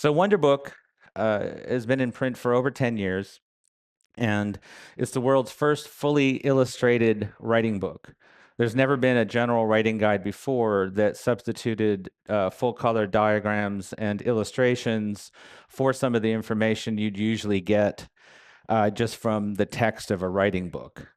So Wonderbook has been in print for over 10 years, and it's the world's first fully illustrated writing book. There's never been a general writing guide before that substituted full color diagrams and illustrations for some of the information you'd usually get just from the text of a writing book.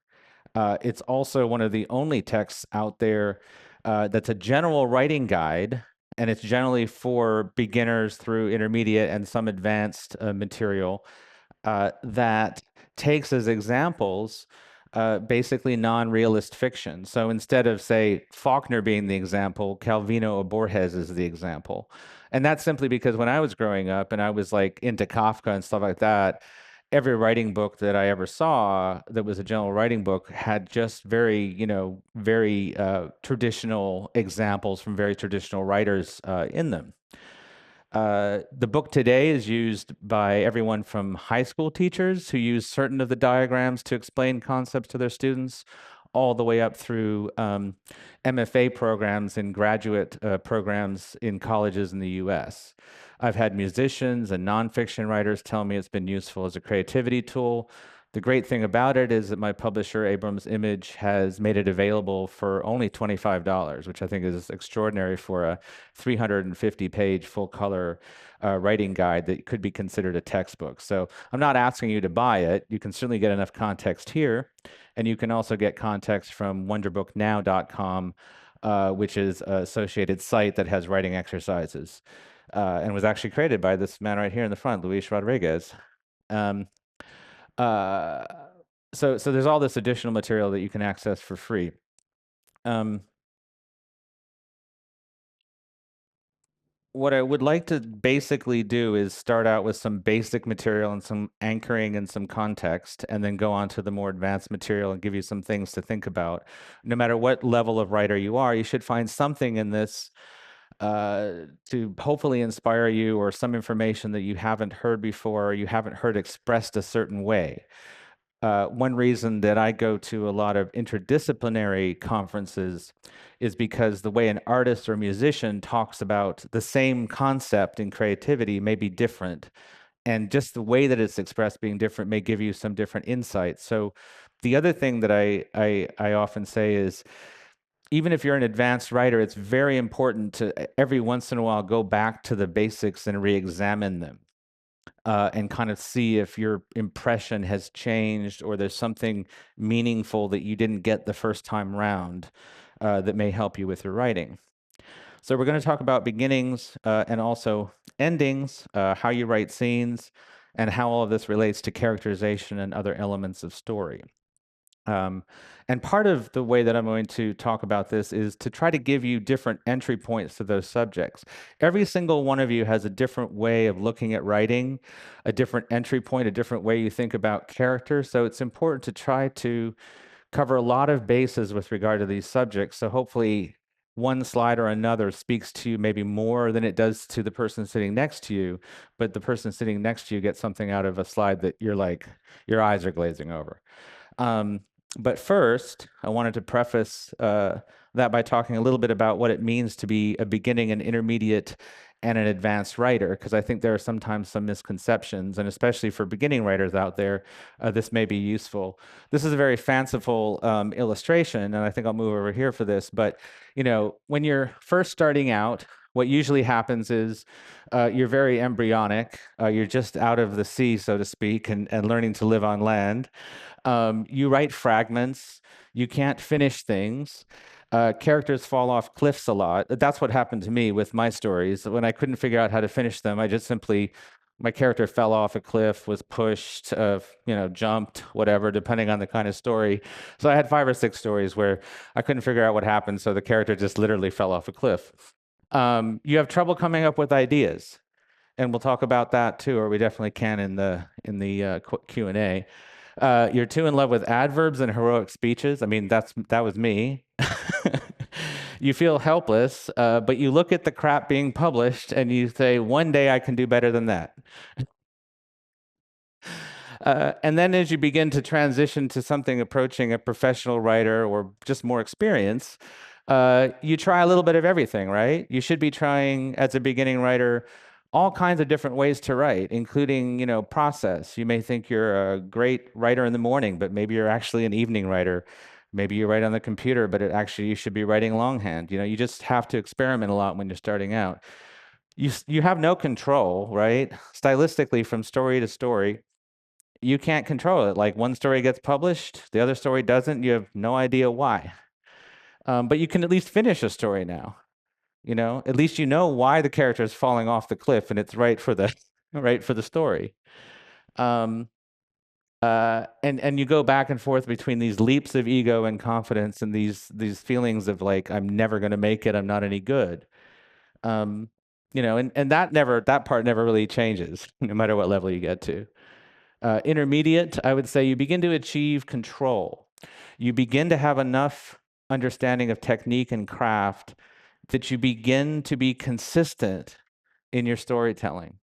It's also one of the only texts out there that's a general writing guide, and it's generally for beginners through intermediate and some advanced material that takes as examples basically non-realist fiction. So instead of, say, Faulkner being the example, Calvino or Borges is the example. And that's simply because when I was growing up and I was like into Kafka and stuff like that, every writing book that I ever saw that was a general writing book had just very traditional examples from very traditional writers in them. The book today is used by everyone from high school teachers who use certain of the diagrams to explain concepts to their students, all the way up through MFA programs and graduate programs in colleges in the US. I've had musicians and nonfiction writers tell me it's been useful as a creativity tool. The great thing about it is that my publisher, Abrams Image, has made it available for only $25, which I think is extraordinary for a 350-page full-color writing guide that could be considered a textbook. So I'm not asking you to buy it. You can certainly get enough context here, and you can also get context from wonderbooknow.com, which is an associated site that has writing exercises, and was actually created by this man right here in the front, Luis Rodriguez. Uh, so there's all this additional material that you can access for free. What I would like to basically do is start out with some basic material and some anchoring and some context, and then go on to the more advanced material and give you some things to think about. No matter what level of writer you are, you should find something in this to hopefully inspire you, or some information that you haven't heard before or you haven't heard expressed a certain way. One reason that I go to a lot of interdisciplinary conferences is because the way an artist or musician talks about the same concept in creativity may be different. And just the way that it's expressed being different may give you some different insights. So the other thing that I often say is, even if you're an advanced writer, it's very important to every once in a while go back to the basics and re-examine them. And kind of see if your impression has changed, or there's something meaningful that you didn't get the first time round that may help you with your writing. So we're going to talk about beginnings and also endings, how you write scenes, and how all of this relates to characterization and other elements of story. And part of the way that I'm going to talk about this is to try to give you different entry points to those subjects. Every single one of you has a different way of looking at writing, a different entry point, a different way you think about character. So it's important to try to cover a lot of bases with regard to these subjects. So hopefully one slide or another speaks to you maybe more than it does to the person sitting next to you, but the person sitting next to you gets something out of a slide that you're like, your eyes are glazing over. But first, I wanted to preface that by talking a little bit about what it means to be a beginning, an intermediate, and an advanced writer, because I think there are sometimes some misconceptions, and especially for beginning writers out there, this may be useful. This is a very fanciful illustration, and I think I'll move over here for this. But when you're first starting out, what usually happens is you're very embryonic. You're just out of the sea, so to speak, and learning to live on land. You write fragments. You can't finish things. Characters fall off cliffs a lot. That's what happened to me with my stories. When I couldn't figure out how to finish them, I just simply, my character fell off a cliff, was pushed, jumped, whatever, depending on the kind of story. So I had 5 or 6 stories where I couldn't figure out what happened, so the character just literally fell off a cliff. You have trouble coming up with ideas, and we'll talk about that too, or we definitely can in the Q&A. You're too in love with adverbs and heroic speeches. I mean, that was me. You feel helpless, but you look at the crap being published and you say, one day I can do better than that. And then as you begin to transition to something approaching a professional writer or just more experience, you try a little bit of everything, right? You should be trying, as a beginning writer, all kinds of different ways to write, including, process. You may think you're a great writer in the morning, but maybe you're actually an evening writer. Maybe you write on the computer, but you should be writing longhand. You just have to experiment a lot when you're starting out. You have no control, right? Stylistically, from story to story, you can't control it. Like one story gets published, the other story doesn't. You have no idea why. But you can at least finish a story now. At least you know why the character is falling off the cliff, and it's right for the right for the story. Um, and you go back and forth between these leaps of ego and confidence, and these feelings of like, I'm never going to make it, I'm not any good. And that part never really changes, no matter what level you get to. Intermediate, I would say you begin to achieve control. You begin to have enough understanding of technique and craft that you begin to be consistent in your storytelling.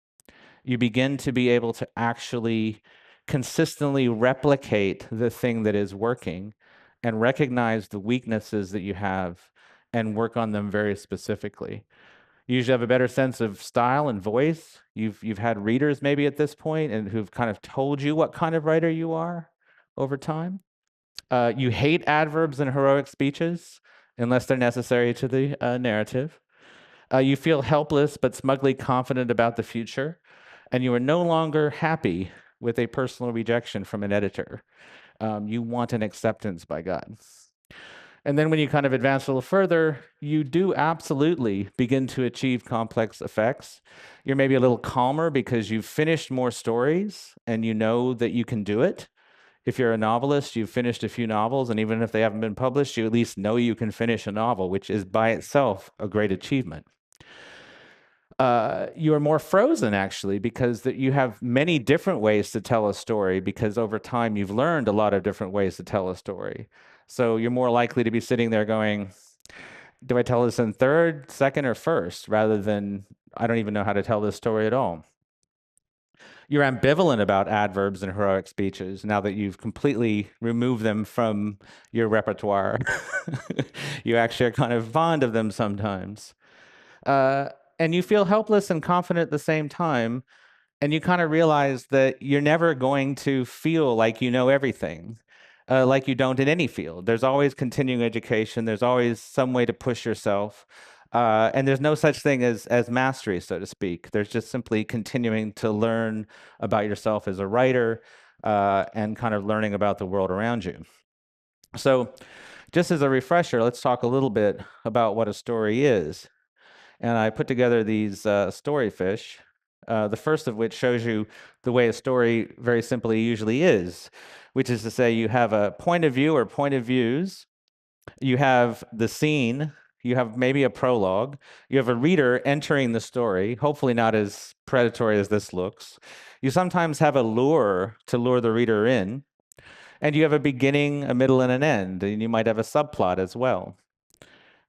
You begin to be able to actually consistently replicate the thing that is working and recognize the weaknesses that you have and work on them very specifically. You usually have a better sense of style and voice. You've had readers maybe at this point and who've kind of told you what kind of writer you are over time. You hate adverbs and heroic speeches unless they're necessary to the narrative. You feel helpless but smugly confident about the future, and you are no longer happy with a personal rejection from an editor. You want an acceptance by God. And then when you kind of advance a little further, you do absolutely begin to achieve complex effects. You're maybe a little calmer because you've finished more stories and you know that you can do it. If you're a novelist, you've finished a few novels, and even if they haven't been published, you at least know you can finish a novel, which is by itself a great achievement. You are more frozen, actually, because you have many different ways to tell a story, because over time you've learned a lot of different ways to tell a story. So you're more likely to be sitting there going, do I tell this in third, second, or first, rather than I don't even know how to tell this story at all. You're ambivalent about adverbs and heroic speeches now that you've completely removed them from your repertoire. You actually are kind of fond of them sometimes. And you feel helpless and confident at the same time. And you kind of realize that you're never going to feel like you know everything, like you don't in any field. There's always continuing education. There's always some way to push yourself. And there's no such thing as mastery, so to speak. There's just simply continuing to learn about yourself as a writer and kind of learning about the world around you. So just as a refresher, let's talk a little bit about what a story is. And I put together these story fish, the first of which shows you the way a story very simply usually is, which is to say you have a point of view or point of views, you have the scene, you have maybe a prologue, you have a reader entering the story, hopefully not as predatory as this looks. You sometimes have a lure to lure the reader in, and you have a beginning, a middle, and an end, and you might have a subplot as well.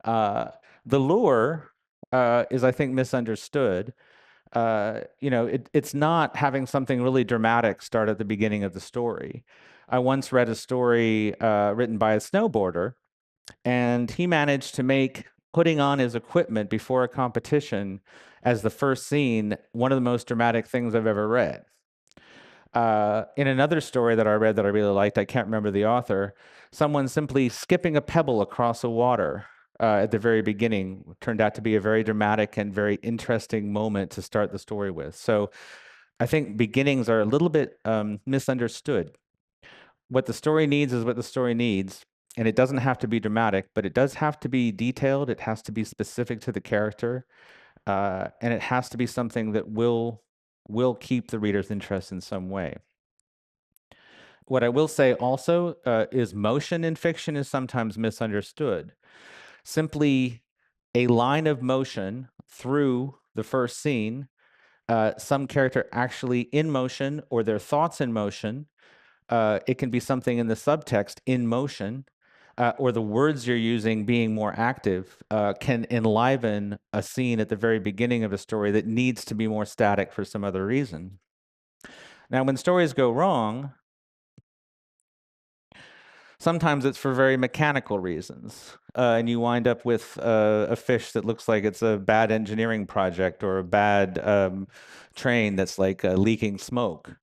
The lure is, I think, misunderstood. It's not having something really dramatic start at the beginning of the story. I once read a story written by a snowboarder, and he managed to make putting on his equipment before a competition as the first scene one of the most dramatic things I've ever read. In another story that I read that I really liked, I can't remember the author, someone simply skipping a pebble across the water at the very beginning turned out to be a very dramatic and very interesting moment to start the story with. So I think beginnings are a little bit misunderstood. What the story needs is what the story needs, and it doesn't have to be dramatic, but it does have to be detailed. It has to be specific to the character, and it has to be something that will keep the reader's interest in some way. What I will say also is motion in fiction is sometimes misunderstood. Simply a line of motion through the first scene, some character actually in motion or their thoughts in motion. It can be something in the subtext in motion, or the words you're using being more active can enliven a scene at the very beginning of a story that needs to be more static for some other reason. Now, when stories go wrong, Sometimes it's for very mechanical reasons, and you wind up with a fish that looks like it's a bad engineering project or a bad train that's like leaking smoke.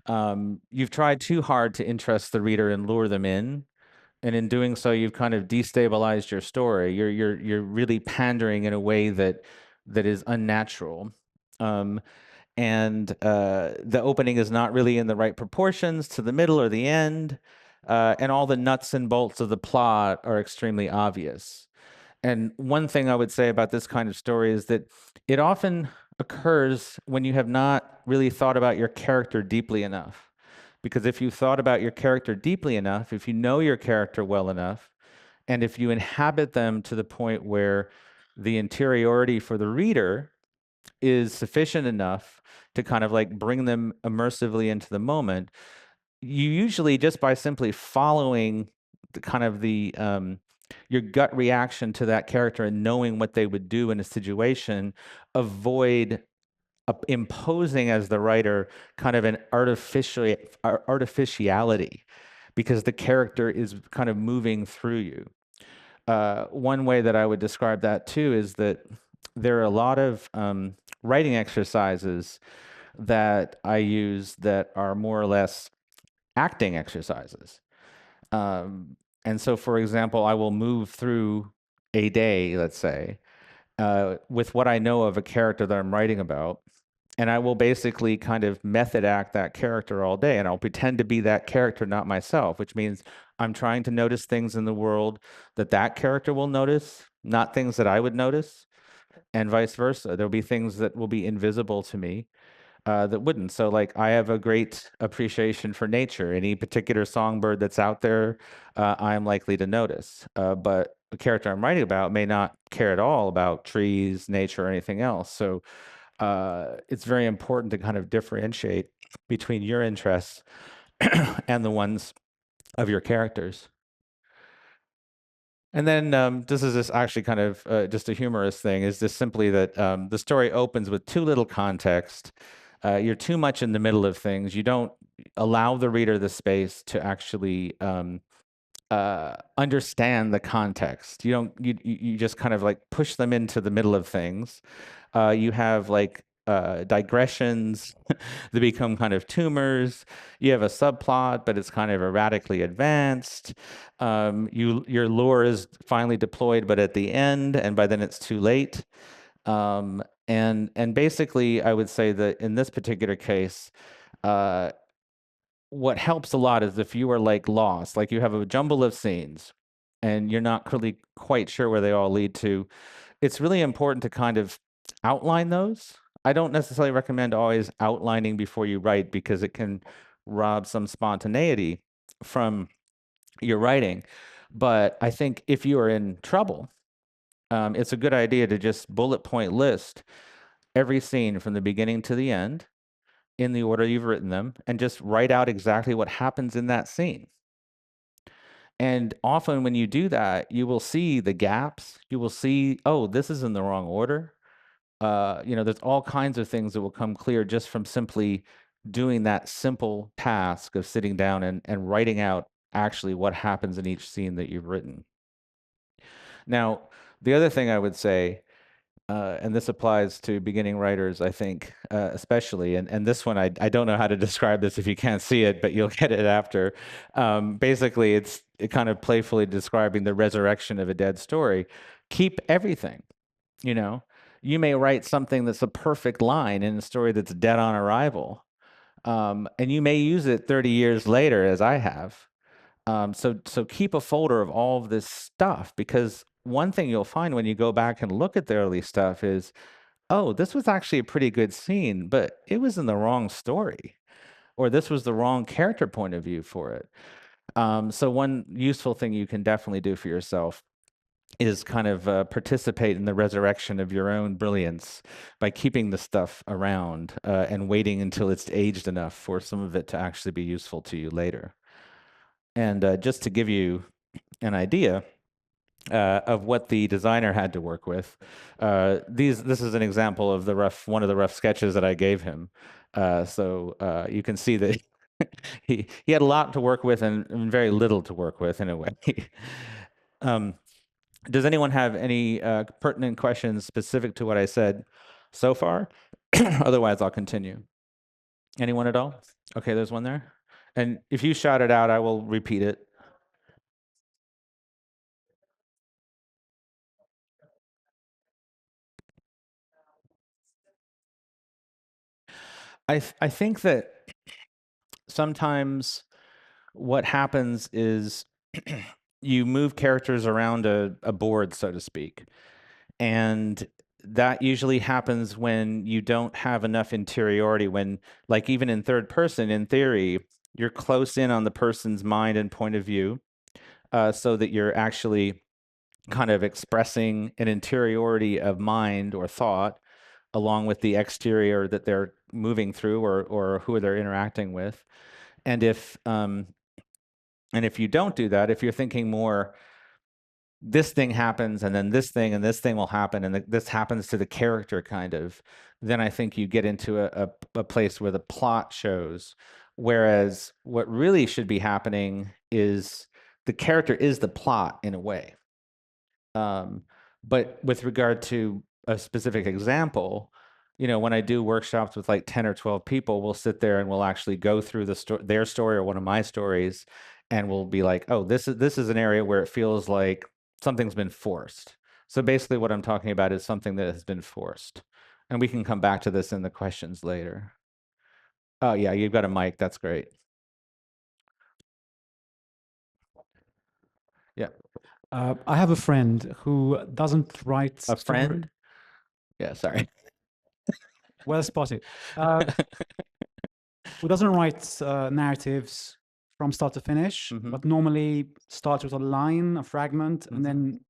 You've tried too hard to interest the reader and lure them in, and in doing so, you've kind of destabilized your story. You're really pandering in a way that is unnatural. Um, and the opening is not really in the right proportions to the middle or the end, and all the nuts and bolts of the plot are extremely obvious. And one thing I would say about this kind of story is that it often occurs when you have not really thought about your character deeply enough. Because if you thought about your character deeply enough, if you know your character well enough, and if you inhabit them to the point where the interiority for the reader is sufficient enough to kind of like bring them immersively into the moment, you usually, just by simply following the kind of the your gut reaction to that character and knowing what they would do in a situation, avoid imposing as the writer kind of an artificiality, because the character is kind of moving through you. One way that I would describe that too is that there are a lot of writing exercises that I use that are more or less acting exercises. And so, for example, I will move through a day, let's say, with what I know of a character that I'm writing about. And I will basically kind of method act that character all day. And I'll pretend to be that character, not myself, which means I'm trying to notice things in the world that that character will notice, not things that I would notice, and vice versa. There'll be things that will be invisible to me that wouldn't. So, like, I have a great appreciation for nature. Any particular songbird that's out there, I am likely to notice. But the character I'm writing about may not care at all about trees, nature, or anything else. So, it's very important to kind of differentiate between your interests and the ones of your characters. And then this is just actually kind of just a humorous thing, is just simply that the story opens with too little context. You're too much in the middle of things. You don't allow the reader the space to actually understand the context. You don't. You just kind of like push them into the middle of things. You have like digressions that become kind of tumors. You have a subplot, but it's kind of erratically advanced. Your lure is finally deployed, but at the end, and by then it's too late. And basically, I would say that in this particular case, what helps a lot is if you are like lost, like you have a jumble of scenes, and you're not really quite sure where they all lead to. It's really important to kind of outline those. I don't necessarily recommend always outlining before you write, because it can rob some spontaneity from your writing. But I think if you are in trouble, it's a good idea to just bullet point list every scene from the beginning to the end in the order you've written them, and just write out exactly what happens in that scene. And often when you do that, you will see the gaps. You will see, oh, this is in the wrong order. There's all kinds of things that will come clear just from simply doing that simple task of sitting down and writing out actually what happens in each scene that you've written. Now, the other thing I would say, and this applies to beginning writers, I think, especially, and this one, I don't know how to describe this if you can't see it, but you'll get it after. Basically, it's kind of playfully describing the resurrection of a dead story. Keep everything. You know, you may write something that's a perfect line in a story that's dead on arrival, and you may use it 30 years later, as I have. So keep a folder of all of this stuff, because one thing you'll find when you go back and look at the early stuff is, oh, this was actually a pretty good scene, but it was in the wrong story, or this was the wrong character point of view for it. So one useful thing you can definitely do for yourself is kind of participate in the resurrection of your own brilliance by keeping the stuff around and waiting until it's aged enough for some of it to actually be useful to you later. And just to give you an idea of what the designer had to work with, this is an example of one of the rough sketches that I gave him. So you can see that he had a lot to work with and very little to work with in a way. um, does anyone have any pertinent questions specific to what I said so far? Otherwise, I'll continue. Anyone at all? Okay, there's one there. And if you shout it out, I will repeat it. I think that sometimes what happens is you move characters around a board, so to speak. And that usually happens when you don't have enough interiority, when, like, even in third person, in theory, you're close in on the person's mind and point of view, so that you're actually kind of expressing an interiority of mind or thought along with the exterior that they're moving through or who they're interacting with. And if you don't do that, if you're thinking more, this thing happens and then this thing and this thing will happen and this happens to the character kind of, then I think you get into a place where the plot shows. Whereas what really should be happening is the character is the plot in a way. But with regard to a specific example, when I do workshops with like 10 or 12 people, we'll sit there and we'll actually go through their story or one of my stories, and we'll be like, oh, this is an area where it feels like something's been forced. So basically what I'm talking about is something that has been forced. And we can come back to this in the questions later. Oh, yeah, you've got a mic. That's great. Yeah. I have a friend who doesn't write A friend? Yeah, sorry. Well spotted. Who doesn't write narratives from start to finish, but normally starts with a line, a fragment, and then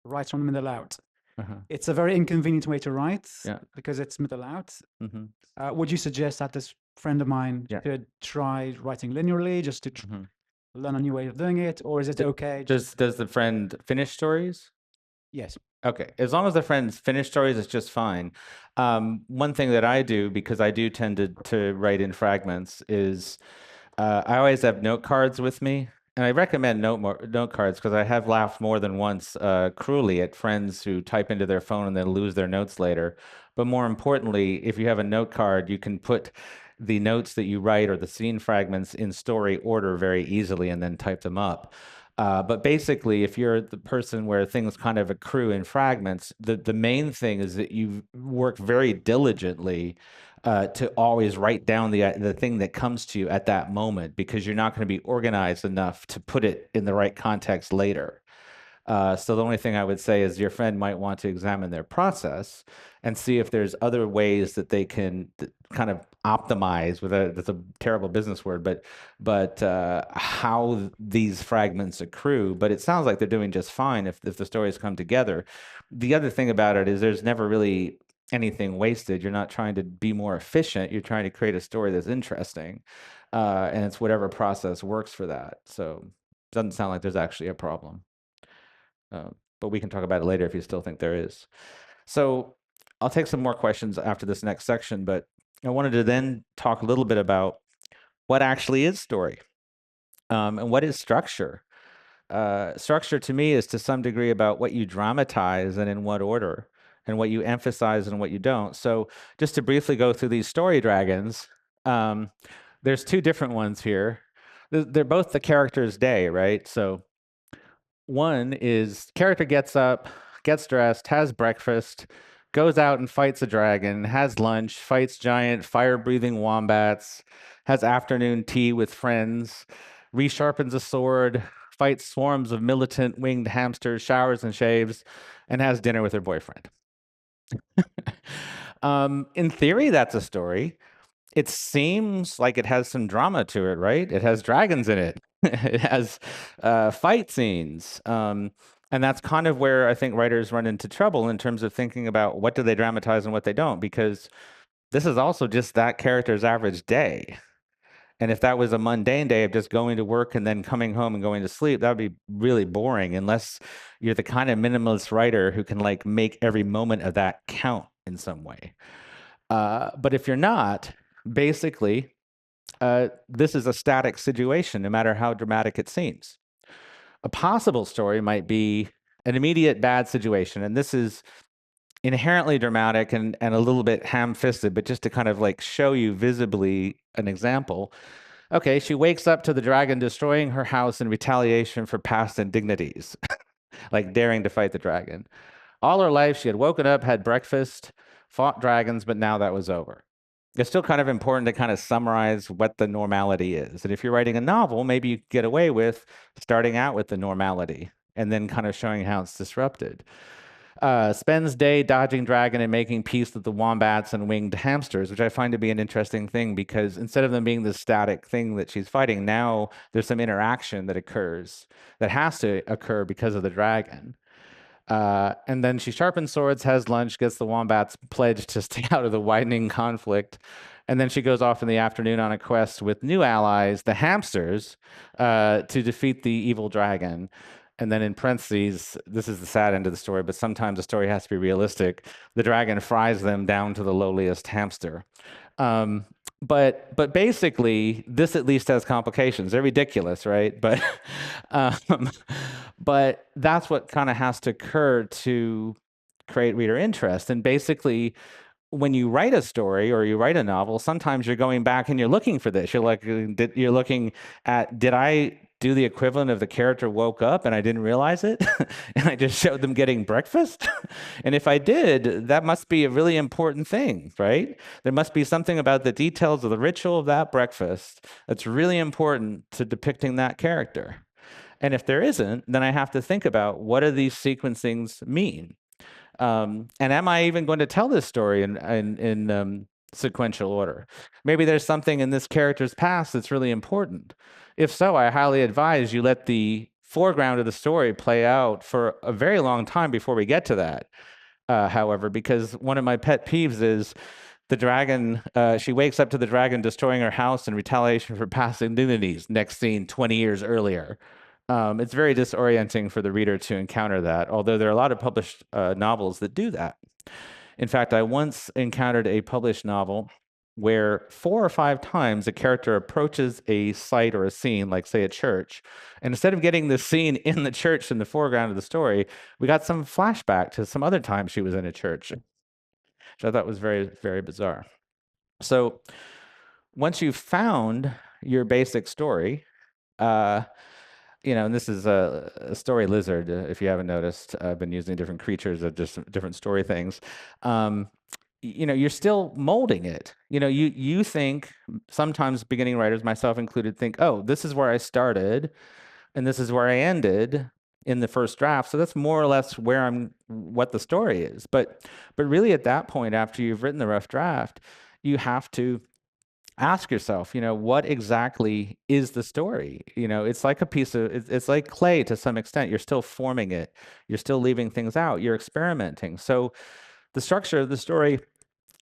writes from the middle out. It's a very inconvenient way to write because it's middle out. Would you suggest that this friend of mine should try writing linearly just to learn a new way of doing it, or is it okay? Does the friend finish stories? Yes. Okay, as long as the friends finish stories, it's just fine. One thing that I do, because I do tend to write in fragments, is I always have note cards with me. And I recommend note cards because I have laughed more than once cruelly at friends who type into their phone and then lose their notes later. But more importantly, if you have a note card, you can put the notes that you write or the scene fragments in story order very easily and then type them up. But basically, if you're the person where things kind of accrue in fragments, the main thing is that you work very diligently to always write down the thing that comes to you at that moment, because you're not going to be organized enough to put it in the right context later. So the only thing I would say is your friend might want to examine their process and see if there's other ways that they can kind of optimize that's a terrible business word, but how these fragments accrue. But it sounds like they're doing just fine if the stories come together. The other thing about it is there's never really anything wasted. You're not trying to be more efficient. You're trying to create a story that's interesting. And it's whatever process works for that. So it doesn't sound like there's actually a problem. But we can talk about it later if you still think there is. So I'll take some more questions after this next section, but I wanted to then talk a little bit about what actually is story, and what is structure. Structure to me is to some degree about what you dramatize and in what order, and what you emphasize and what you don't. So just to briefly go through these story dragons, there's two different ones here. They're both the character's day, right? So one is character gets up, gets dressed, has breakfast, goes out and fights a dragon, has lunch, fights giant fire-breathing wombats, has afternoon tea with friends, resharpens a sword, fights swarms of militant winged hamsters, showers and shaves, and has dinner with her boyfriend. In theory, that's a story. It seems like it has some drama to it, right? It has dragons in it. It has fight scenes. And that's kind of where I think writers run into trouble in terms of thinking about what do they dramatize and what they don't, because this is also just that character's average day. And if that was a mundane day of just going to work and then coming home and going to sleep, that would be really boring, unless you're the kind of minimalist writer who can like make every moment of that count in some way. But if you're not, basically, this is a static situation, no matter how dramatic it seems. A possible story might be an immediate bad situation, and this is inherently dramatic and a little bit ham-fisted, but just to kind of like show you visibly an example. Okay, she wakes up to the dragon destroying her house in retaliation for past indignities, like daring to fight the dragon. All her life, she had woken up, had breakfast, fought dragons, but now that was over. It's still kind of important to kind of summarize what the normality is. And if you're writing a novel, maybe you get away with starting out with the normality and then kind of showing how it's disrupted. Spends day dodging dragon and making peace with the wombats and winged hamsters, which I find to be an interesting thing because instead of them being this static thing that she's fighting, now there's some interaction that occurs that has to occur because of the dragon. And then she sharpens swords, has lunch, gets the wombats pledged to stay out of the widening conflict. And then she goes off in the afternoon on a quest with new allies, the hamsters, to defeat the evil dragon. And then in parentheses, this is the sad end of the story, but sometimes the story has to be realistic. The dragon fries them down to the lowliest hamster. But basically, this at least has complications. They're ridiculous, right? But that's what kind of has to occur to create reader interest. And basically, when you write a story or you write a novel, sometimes you're going back and you're looking for this. You're looking at, did I do the equivalent of the character woke up and I didn't realize it? And I just showed them getting breakfast? And if I did, that must be a really important thing, right? There must be something about the details of the ritual of that breakfast that's really important to depicting that character. And if there isn't, then I have to think about, what do these sequencings mean? And am I even going to tell this story in sequential order? Maybe there's something in this character's past that's really important. If so, I highly advise you let the foreground of the story play out for a very long time before we get to that. However, because one of my pet peeves is the dragon, she wakes up to the dragon destroying her house in retaliation for past indignities. Next scene, 20 years earlier. It's very disorienting for the reader to encounter that, although there are a lot of published novels that do that. In fact, I once encountered a published novel where 4 or 5 times a character approaches a site or a scene, like say a church, and instead of getting the scene in the church in the foreground of the story, we got some flashback to some other time she was in a church, which I thought was very, very bizarre. So once you've found your basic story, and this is a story lizard, if you haven't noticed. I've been using different creatures of just different story things. You're still molding it. You think, sometimes beginning writers, myself included, think, oh, this is where I started and this is where I ended in the first draft. So that's more or less what the story is. But really at that point, after you've written the rough draft, you have to ask yourself, what exactly is the story? It's like it's like clay to some extent. You're still forming it. You're still leaving things out. You're experimenting. So the structure of the story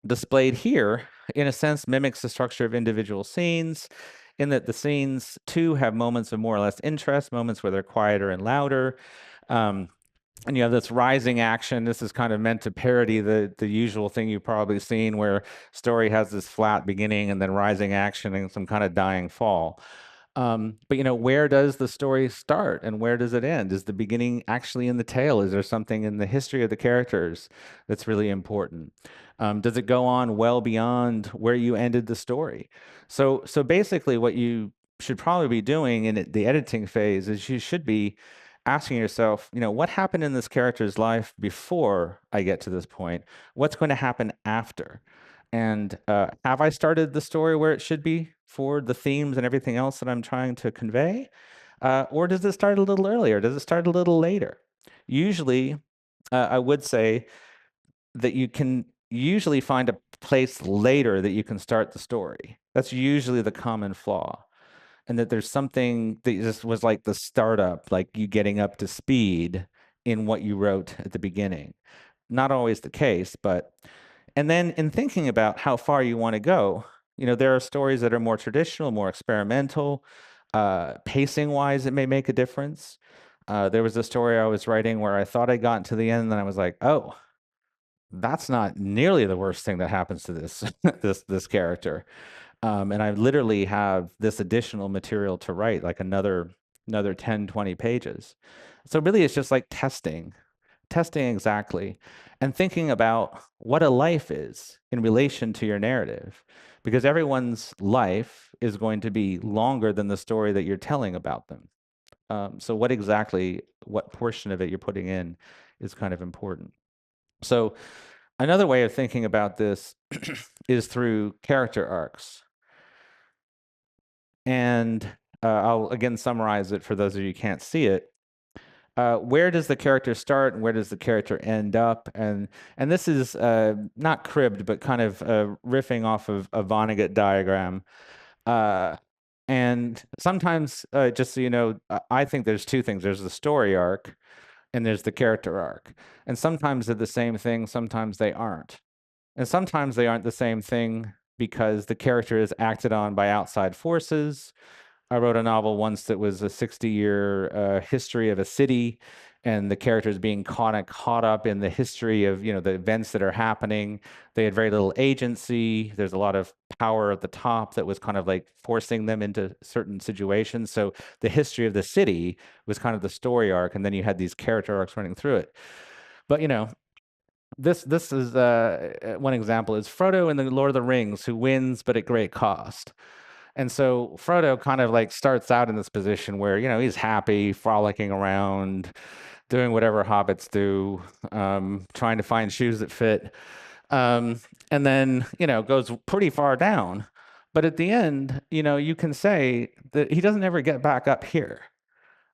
displayed here, in a sense, mimics the structure of individual scenes, in that the scenes too have moments of more or less interest, moments where they're quieter and louder. And you have this rising action. This is kind of meant to parody the usual thing you've probably seen, where story has this flat beginning and then rising action and some kind of dying fall. But where does the story start and where does it end? Is the beginning actually in the tale? Is there something in the history of the characters that's really important? Does it go on well beyond where you ended the story? So basically what you should probably be doing in the editing phase is you should be asking yourself, what happened in this character's life before I get to this point? What's going to happen after? And have I started the story where it should be for the themes and everything else that I'm trying to convey? Or does it start a little earlier? Does it start a little later? Usually, I would say that you can usually find a place later that you can start the story. That's usually the common flaw. And that there's something that just was like the startup, like you getting up to speed in what you wrote at the beginning. Not always the case, and then in thinking about how far you want to go, there are stories that are more traditional, more experimental. Pacing-wise, it may make a difference. There was a story I was writing where I thought I got to the end, and then I was like, oh, that's not nearly the worst thing that happens to this this character. And I literally have this additional material to write, like another 10, 20 pages. So really it's just like testing exactly, and thinking about what a life is in relation to your narrative, because everyone's life is going to be longer than the story that you're telling about them. So what portion of it you're putting in is kind of important. So another way of thinking about this is through character arcs. And I'll again summarize it for those of you who can't see it. Where does the character start and where does the character end up? And this is not cribbed, but kind of riffing off of a Vonnegut diagram. And sometimes, just so you know, I think there's two things. There's the story arc and there's the character arc. And sometimes they're the same thing, sometimes they aren't. And sometimes they aren't the same thing because the character is acted on by outside forces. I wrote a novel once that was a 60-year history of a city, and the characters being caught up in the history of, you know, the events that are happening. They had very little agency. There's a lot of power at the top that was kind of like forcing them into certain situations. So the history of the city was kind of the story arc, and then you had these character arcs running through it. But, you know, this is one example is Frodo in the Lord of the Rings, who wins but at great cost. And so Frodo kind of like starts out in this position where, you know, he's happy, frolicking around, doing whatever hobbits do, trying to find shoes that fit. And then, you know, goes pretty far down. But at the end, you know, you can say that he doesn't ever get back up here,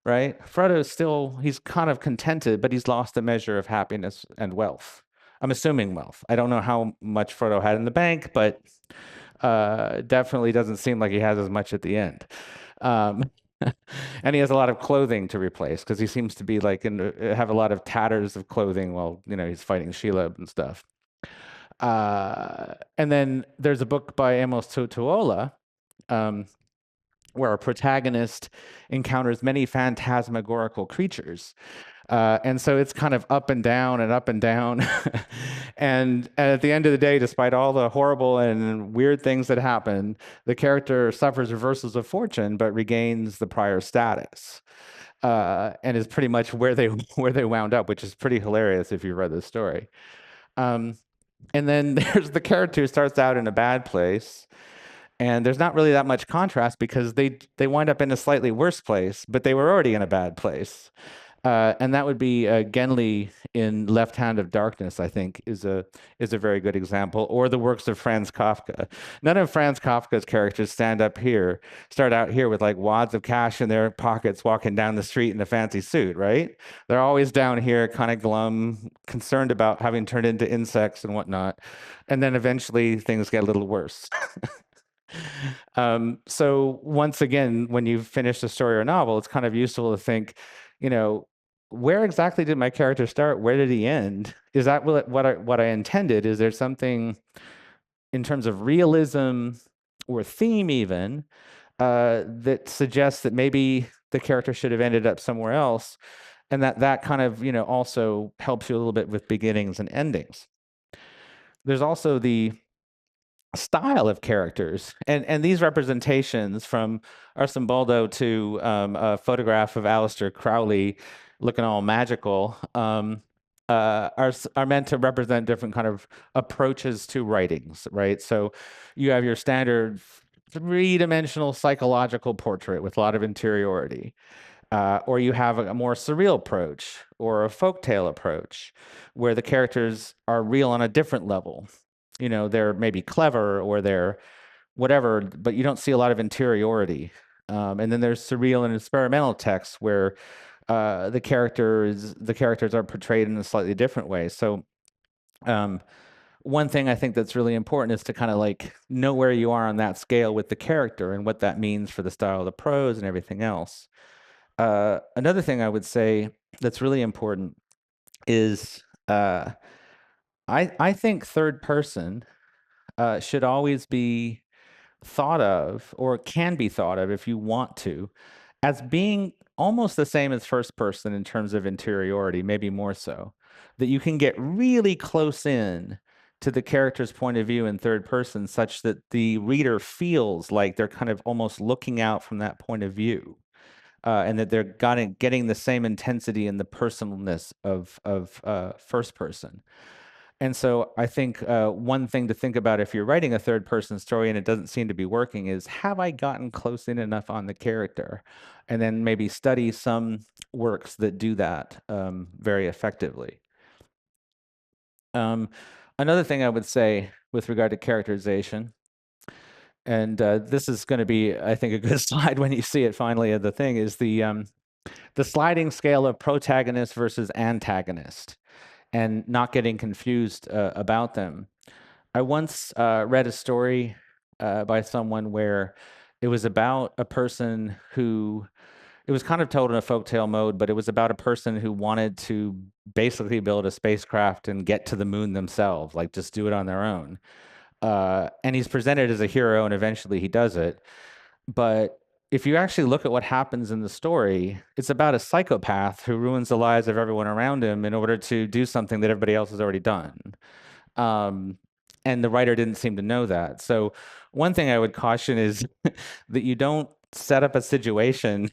right? Frodo's still, he's kind of contented, but he's lost a measure of happiness and wealth. I'm assuming wealth. I don't know how much Frodo had in the bank, but definitely doesn't seem like he has as much at the end. And he has a lot of clothing to replace because he seems to be like have a lot of tatters of clothing while, you know, he's fighting Shelob and stuff. And then there's a book by Amos Tutuola, where our protagonist encounters many phantasmagorical creatures. And so it's kind of up and down and up and down. And at the end of the day, despite all the horrible and weird things that happen, the character suffers reversals of fortune, but regains the prior status. And is pretty much where they wound up, which is pretty hilarious if you read the story. And then there's the character who starts out in a bad place. And there's not really that much contrast because they wind up in a slightly worse place, but they were already in a bad place. And that would be Genli in Left Hand of Darkness, I think, is a very good example, or the works of Franz Kafka. None of Franz Kafka's characters start out here with like wads of cash in their pockets, walking down the street in a fancy suit, right? They're always down here, kind of glum, concerned about having turned into insects and whatnot. And then eventually things get a little worse. So once again, when you finish a story or a novel, it's kind of useful to think, you know, where exactly did my character start? Where did he end? Is that what I intended? Is there something in terms of realism or theme even that suggests that maybe the character should have ended up somewhere else? And that kind of, you know, also helps you a little bit with beginnings and endings. There's also the style of characters, and these representations from Arcimboldo to a photograph of Aleister Crowley looking all magical are meant to represent different kind of approaches to writings, right? So you have your standard three-dimensional psychological portrait with a lot of interiority. Or you have a more surreal approach or a folktale approach where the characters are real on a different level. You know, they're maybe clever or they're whatever, but you don't see a lot of interiority. And then there's surreal and experimental texts where the characters are portrayed in a slightly different way. So one thing I think that's really important is to kind of like know where you are on that scale with the character and what that means for the style of the prose and everything else. Another thing I would say that's really important is I think third person should always be thought of, or can be thought of if you want to, as being almost the same as first person in terms of interiority, maybe more so. That you can get really close in to the character's point of view in third person such that the reader feels like they're kind of almost looking out from that point of view. And that they're getting the same intensity and the personalness of first person. And so I think one thing to think about if you're writing a third person story and it doesn't seem to be working is, have I gotten close in enough on the character? And then maybe study some works that do that very effectively. Another thing I would say with regard to characterization, and this is going to be, I think, a good slide when you see it finally of the thing, is the sliding scale of protagonist versus antagonist, and not getting confused about them. I once read a story by someone where it was about a person who, it was kind of told in a folktale mode, but it was about a person who wanted to basically build a spacecraft and get to the moon themselves, like just do it on their own. And he's presented as a hero, and eventually he does it. But if you actually look at what happens in the story, it's about a psychopath who ruins the lives of everyone around him in order to do something that everybody else has already done. And the writer didn't seem to know that. So one thing I would caution is that you don't set up a situation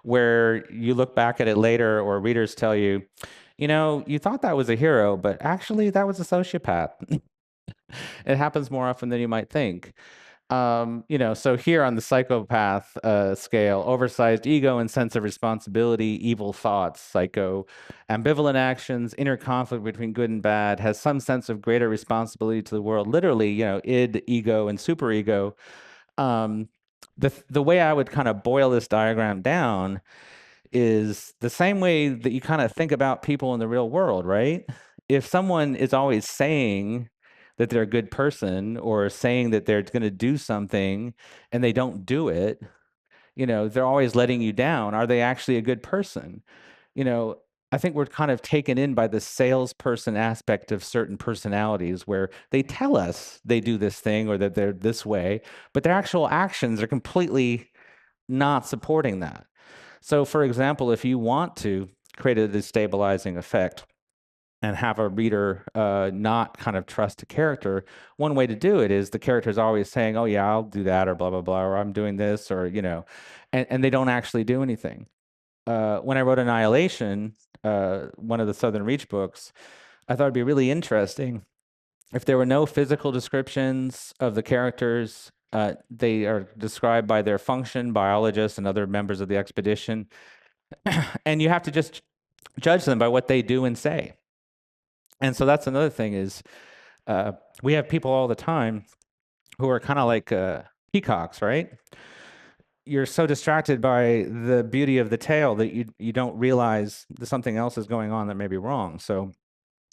where you look back at it later, or readers tell you, you know, you thought that was a hero, but actually that was a sociopath. It happens more often than you might think. You know, so here on the psychopath scale, oversized ego and sense of responsibility, evil thoughts, psycho, ambivalent actions, inner conflict between good and bad, has some sense of greater responsibility to the world. Literally, you know, id, ego, and superego. The way I would kind of boil this diagram down is the same way that you kind of think about people in the real world, right? If someone is always saying that they're a good person, or saying that they're going to do something and they don't do it, you know, they're always letting you down. Are they actually a good person? You know, I think we're kind of taken in by the salesperson aspect of certain personalities, where they tell us they do this thing or that they're this way, but their actual actions are completely not supporting that. So, for example, if you want to create a destabilizing effect and have a reader not kind of trust a character, one way to do it is the character is always saying, oh yeah, I'll do that, or blah, blah, blah, or I'm doing this, or, you know, and they don't actually do anything. When I wrote Annihilation, one of the Southern Reach books, I thought it'd be really interesting if there were no physical descriptions of the characters. They are described by their function, biologists, and other members of the expedition. And you have to just judge them by what they do and say. And so that's another thing is we have people all the time who are kind of like peacocks, right? You're so distracted by the beauty of the tale that you don't realize that something else is going on that may be wrong. So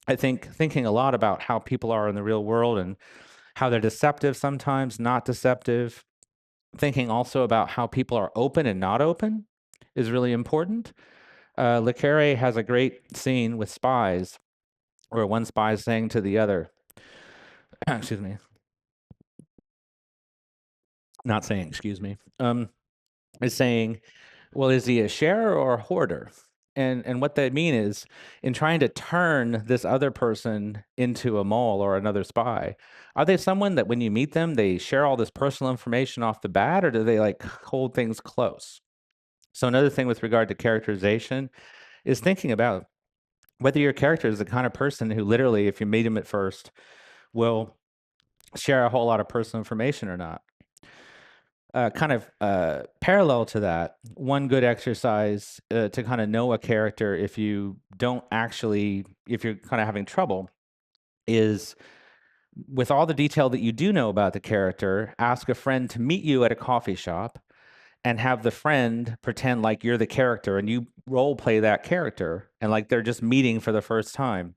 I think thinking a lot about how people are in the real world and how they're deceptive sometimes, not deceptive. Thinking also about how people are open and not open is really important. Le Carre has a great scene with spies where one spy is saying to the other, excuse me, not saying, excuse me, is saying, well, is he a sharer or a hoarder? And what they mean is, in trying to turn this other person into a mole or another spy, are they someone that when you meet them, they share all this personal information off the bat, or do they like hold things close? So another thing with regard to characterization is thinking about whether your character is the kind of person who literally, if you meet him at first, will share a whole lot of personal information or not. Kind of parallel to that, one good exercise to kind of know a character if you don't actually, if you're kind of having trouble, is with all the detail that you do know about the character, ask a friend to meet you at a coffee shop and have the friend pretend like you're the character and you role play that character and like they're just meeting for the first time.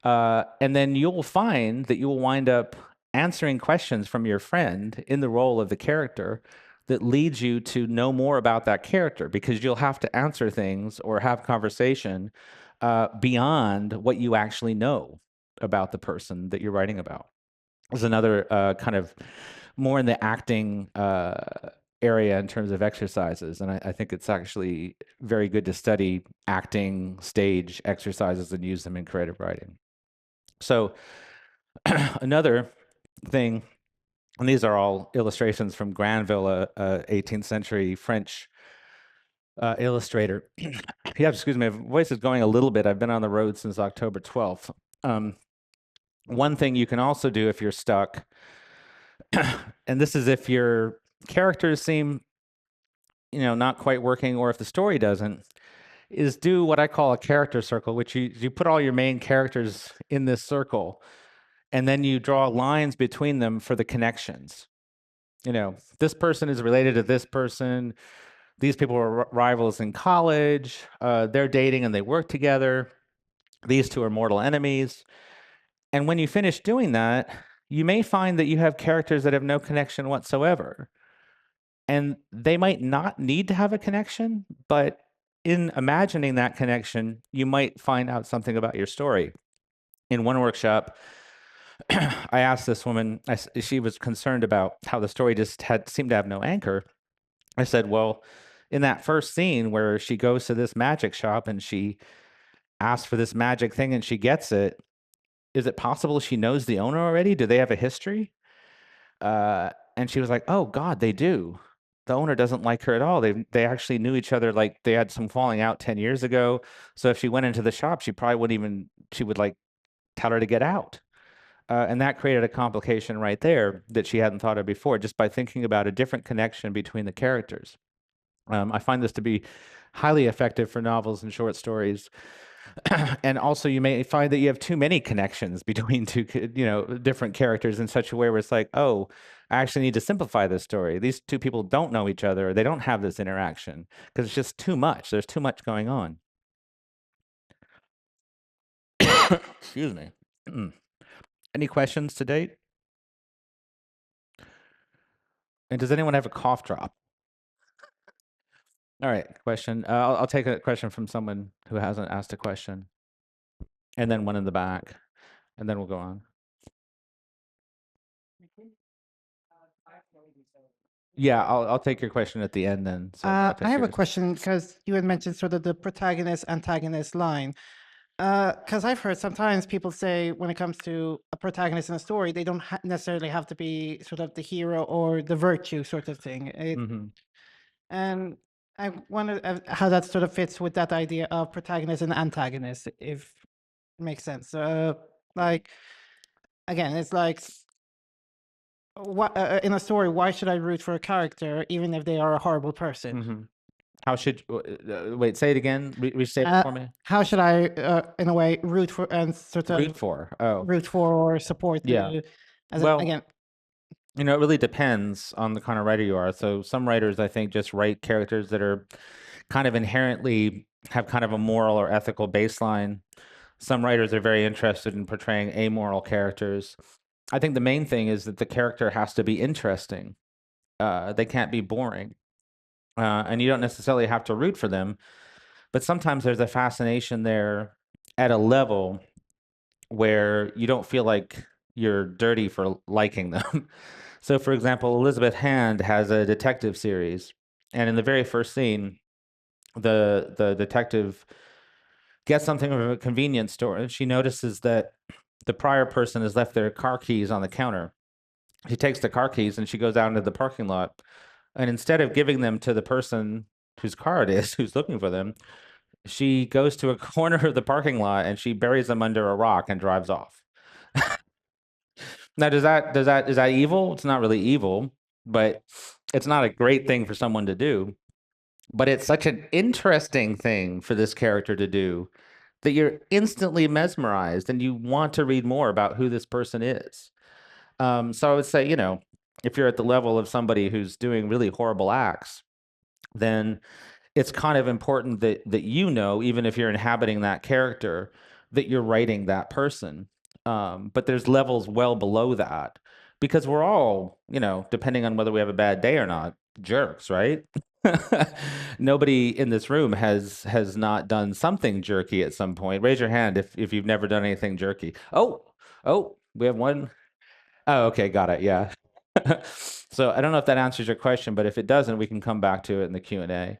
And then you'll find that you will wind up answering questions from your friend in the role of the character that leads you to know more about that character, because you'll have to answer things or have conversation beyond what you actually know about the person that you're writing about. There's another kind of more in the acting area in terms of exercises. And I think it's actually very good to study acting stage exercises and use them in creative writing. So Another thing, and these are all illustrations from Granville, a 18th century French illustrator. Yeah, excuse me, my voice is going a little bit. I've been on the road since October 12th. One thing you can also do if you're stuck, and this is if your characters seem, not quite working, or if the story doesn't, is do what I call a character circle, which you put all your main characters in this circle, and then you draw lines between them for the connections. This person is related to this person. These people were rivals in college. They're dating and they work together. These two are mortal enemies. And when you finish doing that, you may find that you have characters that have no connection whatsoever. And they might not need to have a connection, but in imagining that connection, you might find out something about your story. In one workshop, I asked this woman, she was concerned about how the story just seemed to have no anchor. I said, well, in that first scene where she goes to this magic shop and she asks for this magic thing and she gets it, is it possible she knows the owner already? Do they have a history? And she was like, oh God, they do. The owner doesn't like her at all. They actually knew each other, like they had some falling out 10 years ago. So if she went into the shop, she would like tell her to get out. And that created a complication right there that she hadn't thought of before, just by thinking about a different connection between the characters. I find this to be highly effective for novels and short stories. And also you may find that you have too many connections between two, different characters in such a way where it's like, oh, I actually need to simplify this story. These two people don't know each other. They don't have this interaction because it's just too much. There's too much going on. Excuse me. Any questions to date? And does anyone have a cough drop? All right, question. I'll take a question from someone who hasn't asked a question. And then one in the back. And then we'll go on. Yeah, I'll take your question at the end then. So I have a question because you had mentioned sort of the protagonist-antagonist line. Because I've heard sometimes people say when it comes to a protagonist in a story, they don't necessarily have to be sort of the hero or the virtue sort of thing. And I wonder how that sort of fits with that idea of protagonist and antagonist, if it makes sense. Like, again, it's like, in a story, why should I root for a character even if they are a horrible person? How should wait? Say it again. Restate it for me. How should I, in a way, root for and sort of root for or support? Yeah. Again, it really depends on the kind of writer you are. So some writers, I think, just write characters that are kind of inherently have kind of a moral or ethical baseline. Some writers are very interested in portraying amoral characters. I think the main thing is that the character has to be interesting. They can't be boring. And you don't necessarily have to root for them, but sometimes there's a fascination there at a level where you don't feel like you're dirty for liking them. So, for example, Elizabeth Hand has a detective series, and in the very first scene, the detective gets something from a convenience store, and she notices that the prior person has left their car keys on the counter. She takes the car keys and she goes out into the parking lot. And instead of giving them to the person whose car it is, who's looking for them, she goes to a corner of the parking lot and she buries them under a rock and drives off. Now, is that evil? It's not really evil, but it's not a great thing for someone to do. But it's such an interesting thing for this character to do that you're instantly mesmerized and you want to read more about who this person is. So I would say, if you're at the level of somebody who's doing really horrible acts, then it's kind of important that even if you're inhabiting that character, that you're writing that person. But there's levels well below that, because we're all, depending on whether we have a bad day or not, jerks, right? Nobody in this room has not done something jerky at some point. Raise your hand if you've never done anything jerky. Oh, we have one. Oh, okay, got it. Yeah. So I don't know if that answers your question, but if it doesn't, we can come back to it in the Q&A.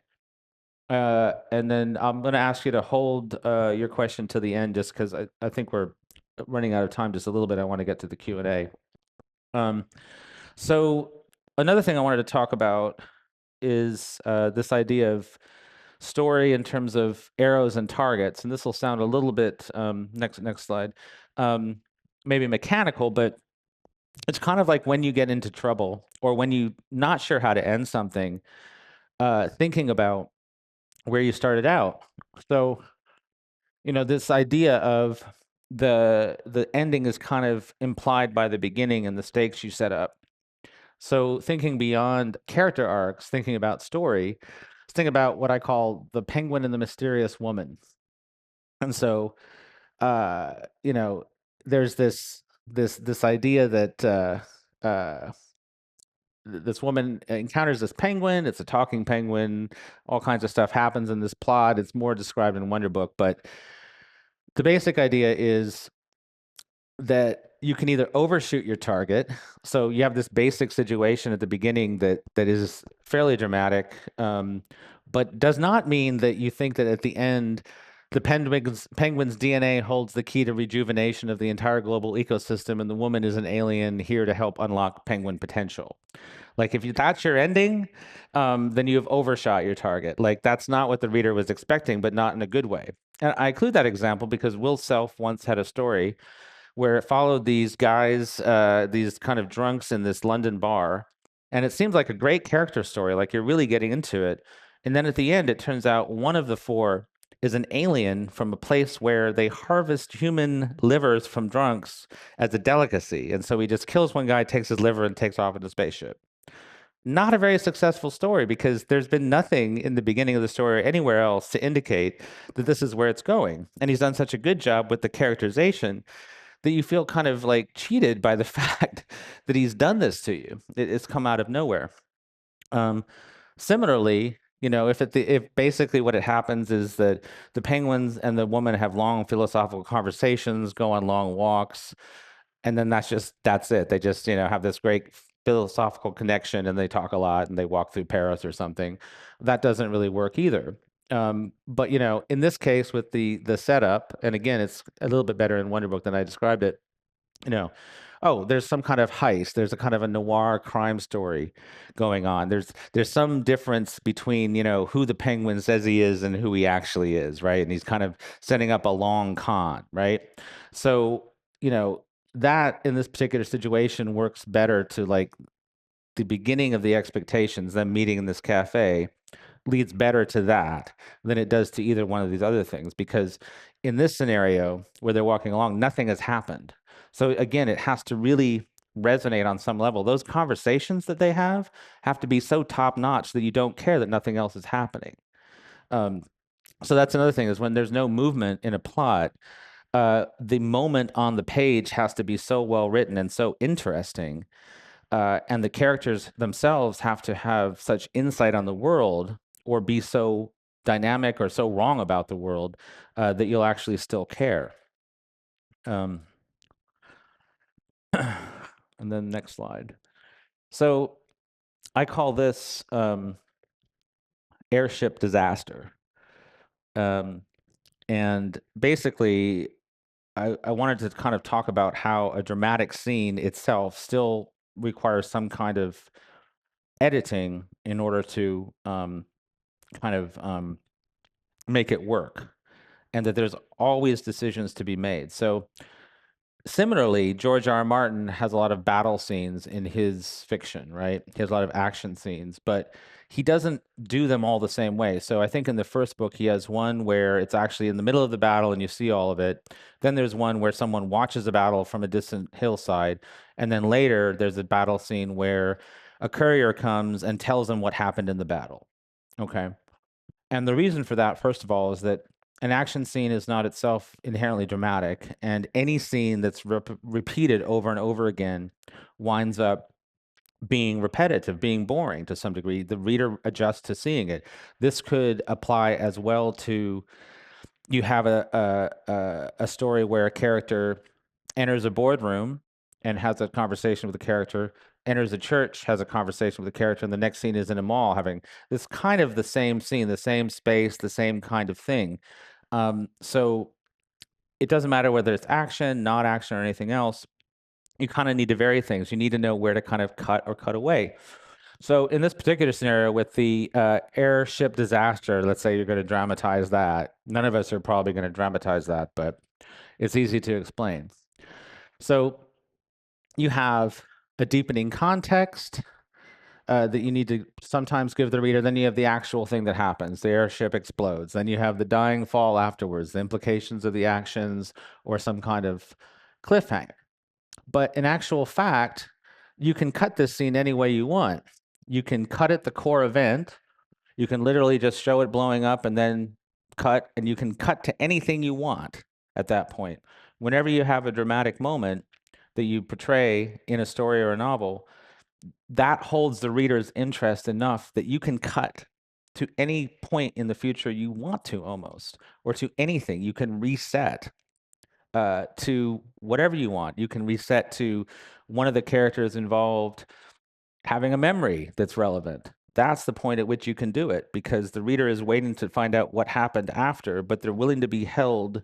And then I'm going to ask you to hold your question to the end, just because I think we're running out of time just a little bit. I want to get to the Q&A. So another thing I wanted to talk about is this idea of story in terms of arrows and targets. And this will sound a little bit, next slide, maybe mechanical, but it's kind of like when you get into trouble or when you're not sure how to end something, thinking about where you started out. So, this idea of the ending is kind of implied by the beginning and the stakes you set up. So thinking beyond character arcs, thinking about story, think about what I call the penguin and the mysterious woman. And so, there's this idea that this woman encounters this penguin. It's a talking penguin. All kinds of stuff happens in this plot. It's more described in Wonderbook, but the basic idea is that you can either overshoot your target. So you have this basic situation at the beginning that is fairly dramatic, but does not mean that you think that at the end, the penguin's DNA holds the key to rejuvenation of the entire global ecosystem, and the woman is an alien here to help unlock penguin potential. Like if that's your ending, then you have overshot your target. Like that's not what the reader was expecting, but not in a good way. And I include that example because Will Self once had a story where it followed these guys, these kind of drunks in this London bar. And it seems like a great character story, like you're really getting into it. And then at the end, it turns out one of the four is an alien from a place where they harvest human livers from drunks as a delicacy. And so he just kills one guy, takes his liver, and takes off in a spaceship. Not a very successful story because there's been nothing in the beginning of the story or anywhere else to indicate that this is where it's going. And he's done such a good job with the characterization that you feel kind of like cheated by the fact that he's done this to you. It's come out of nowhere. Similarly, if basically what it happens is that the penguins and the woman have long philosophical conversations, go on long walks, and then that's it. They just, have this great philosophical connection and they talk a lot and they walk through Paris or something. That doesn't really work either. But in this case with the setup, and again, it's a little bit better in Wonderbook than I described it, there's some kind of heist. There's a kind of a noir crime story going on. There's some difference between, who the penguin says he is and who he actually is, right? And he's kind of setting up a long con, right? So, that in this particular situation works better to like the beginning of the expectations, them meeting in this cafe, leads better to that than it does to either one of these other things. Because in this scenario where they're walking along, nothing has happened. So again, it has to really resonate on some level. Those conversations that they have to be so top notch that you don't care that nothing else is happening. So that's another thing, is when there's no movement in a plot, the moment on the page has to be so well written and so interesting. And the characters themselves have to have such insight on the world or be so dynamic or so wrong about the world that you'll actually still care. And then next slide. So I call this airship disaster. And basically, I wanted to kind of talk about how a dramatic scene itself still requires some kind of editing in order to make it work, and that there's always decisions to be made. So similarly, George R.R. Martin has a lot of battle scenes in his fiction, right? He has a lot of action scenes, but he doesn't do them all the same way. So I think in the first book, he has one where it's actually in the middle of the battle and you see all of it. Then there's one where someone watches a battle from a distant hillside. And then later there's a battle scene where a courier comes and tells them what happened in the battle. Okay. And the reason for that, first of all, is that an action scene is not itself inherently dramatic, and any scene that's repeated over and over again winds up being repetitive, being boring to some degree. The reader adjusts to seeing it. This could apply as well to, you have a story where a character enters a boardroom and has a conversation with a character, enters a church, has a conversation with a character, and the next scene is in a mall having this kind of the same scene, the same space, the same kind of thing. So it doesn't matter whether it's action, not action, or anything else. You kind of need to vary things. You need to know where to kind of cut or cut away. So in this particular scenario with the airship disaster, let's say you're going to dramatize that. None of us are probably going to dramatize that, but it's easy to explain. So you have a deepening context that you need to sometimes give the reader. Then you have the actual thing that happens. The airship explodes. Then you have the dying fall afterwards, the implications of the actions, or some kind of cliffhanger. But in actual fact, you can cut this scene any way you want. You can cut it the core event. You can literally just show it blowing up and then cut, and you can cut to anything you want at that point. Whenever you have a dramatic moment that you portray in a story or a novel, that holds the reader's interest enough that you can cut to any point in the future you want to, almost, or to anything. You can reset to whatever you want. You can reset to one of the characters involved having a memory that's relevant. That's the point at which you can do it, because the reader is waiting to find out what happened after, but they're willing to be held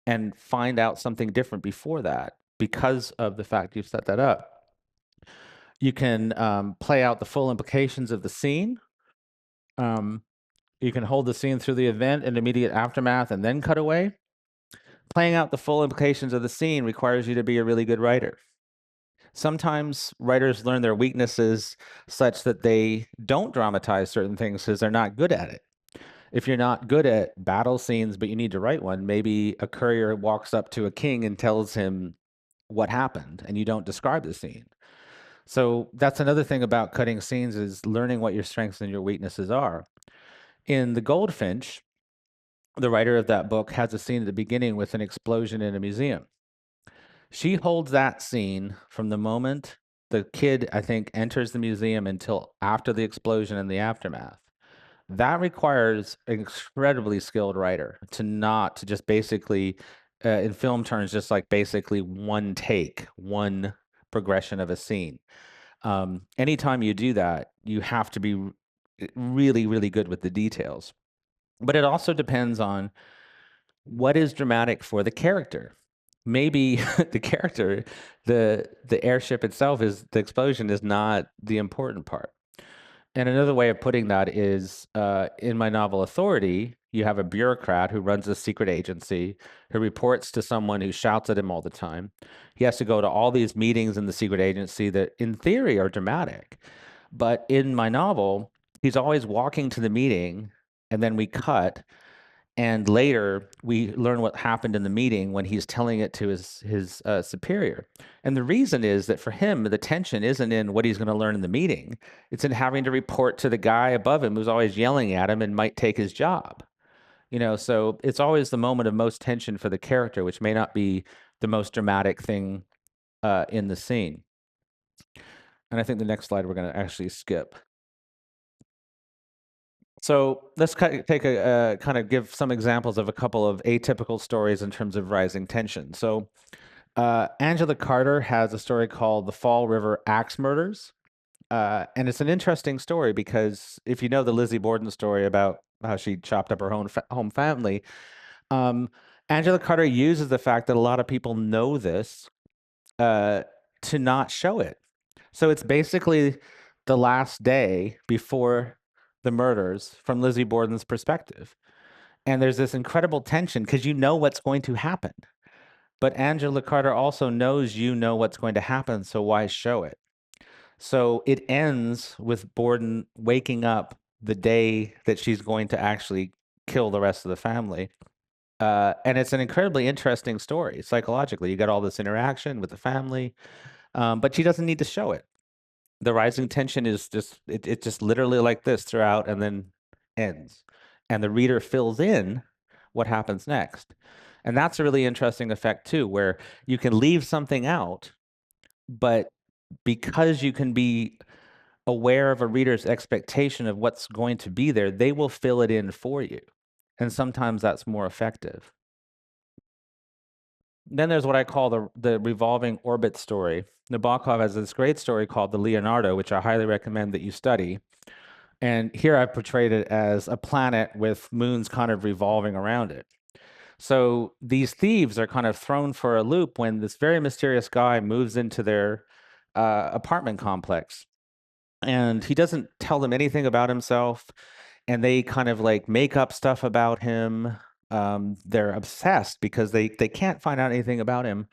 and find out something different before that because of the fact you've set that up. You can play out the full implications of the scene. You can hold the scene through the event and immediate aftermath and then cut away. Playing out the full implications of the scene requires you to be a really good writer. Sometimes writers learn their weaknesses such that they don't dramatize certain things because they're not good at it. If you're not good at battle scenes, but you need to write one, maybe a courier walks up to a king and tells him what happened, and you don't describe the scene. So that's another thing about cutting scenes, is learning what your strengths and your weaknesses are. In The Goldfinch, the writer of that book has a scene at the beginning with an explosion in a museum. She holds that scene from the moment the kid, I think, enters the museum until after the explosion and the aftermath. That requires an incredibly skilled writer to just basically, in film terms, just like basically one take, one progression of a scene. Anytime you do that, you have to be really, really good with the details. But it also depends on what is dramatic for the character. Maybe the character, the airship itself, is the explosion is not the important part. And another way of putting that is, in my novel Authority, you have a bureaucrat who runs a secret agency, who reports to someone who shouts at him all the time. He has to go to all these meetings in the secret agency that, in theory, are dramatic. But in my novel, he's always walking to the meeting, and then we cut. And later, we learn what happened in the meeting when he's telling it to his superior. And the reason is that for him, the tension isn't in what he's going to learn in the meeting. It's in having to report to the guy above him who's always yelling at him and might take his job. So it's always the moment of most tension for the character, which may not be the most dramatic thing in the scene. And I think the next slide we're going to actually skip. So let's take a kind of give some examples of a couple of atypical stories in terms of rising tension. So Angela Carter has a story called The Fall River Axe Murders. And it's an interesting story because if you know the Lizzie Borden story about how she chopped up her own home family, Angela Carter uses the fact that a lot of people know this to not show it. So it's basically the last day before the murders from Lizzie Borden's perspective. And there's this incredible tension because you know what's going to happen. But Angela Carter also knows you know what's going to happen, so why show it? So it ends with Borden waking up the day that she's going to actually kill the rest of the family. And it's an incredibly interesting story psychologically. You got all this interaction with the family, but she doesn't need to show it. The rising tension is just, it's just literally like this throughout and then ends. And the reader fills in what happens next. And that's a really interesting effect too, where you can leave something out, but because you can be aware of a reader's expectation of what's going to be there, they will fill it in for you. And sometimes that's more effective. Then there's what I call the revolving orbit story. Nabokov has this great story called The Leonardo, which I highly recommend that you study. And here I portrayed it as a planet with moons kind of revolving around it. So these thieves are kind of thrown for a loop when this very mysterious guy moves into their apartment complex. And he doesn't tell them anything about himself. And they kind of like make up stuff about him. They're obsessed because they can't find out anything about him.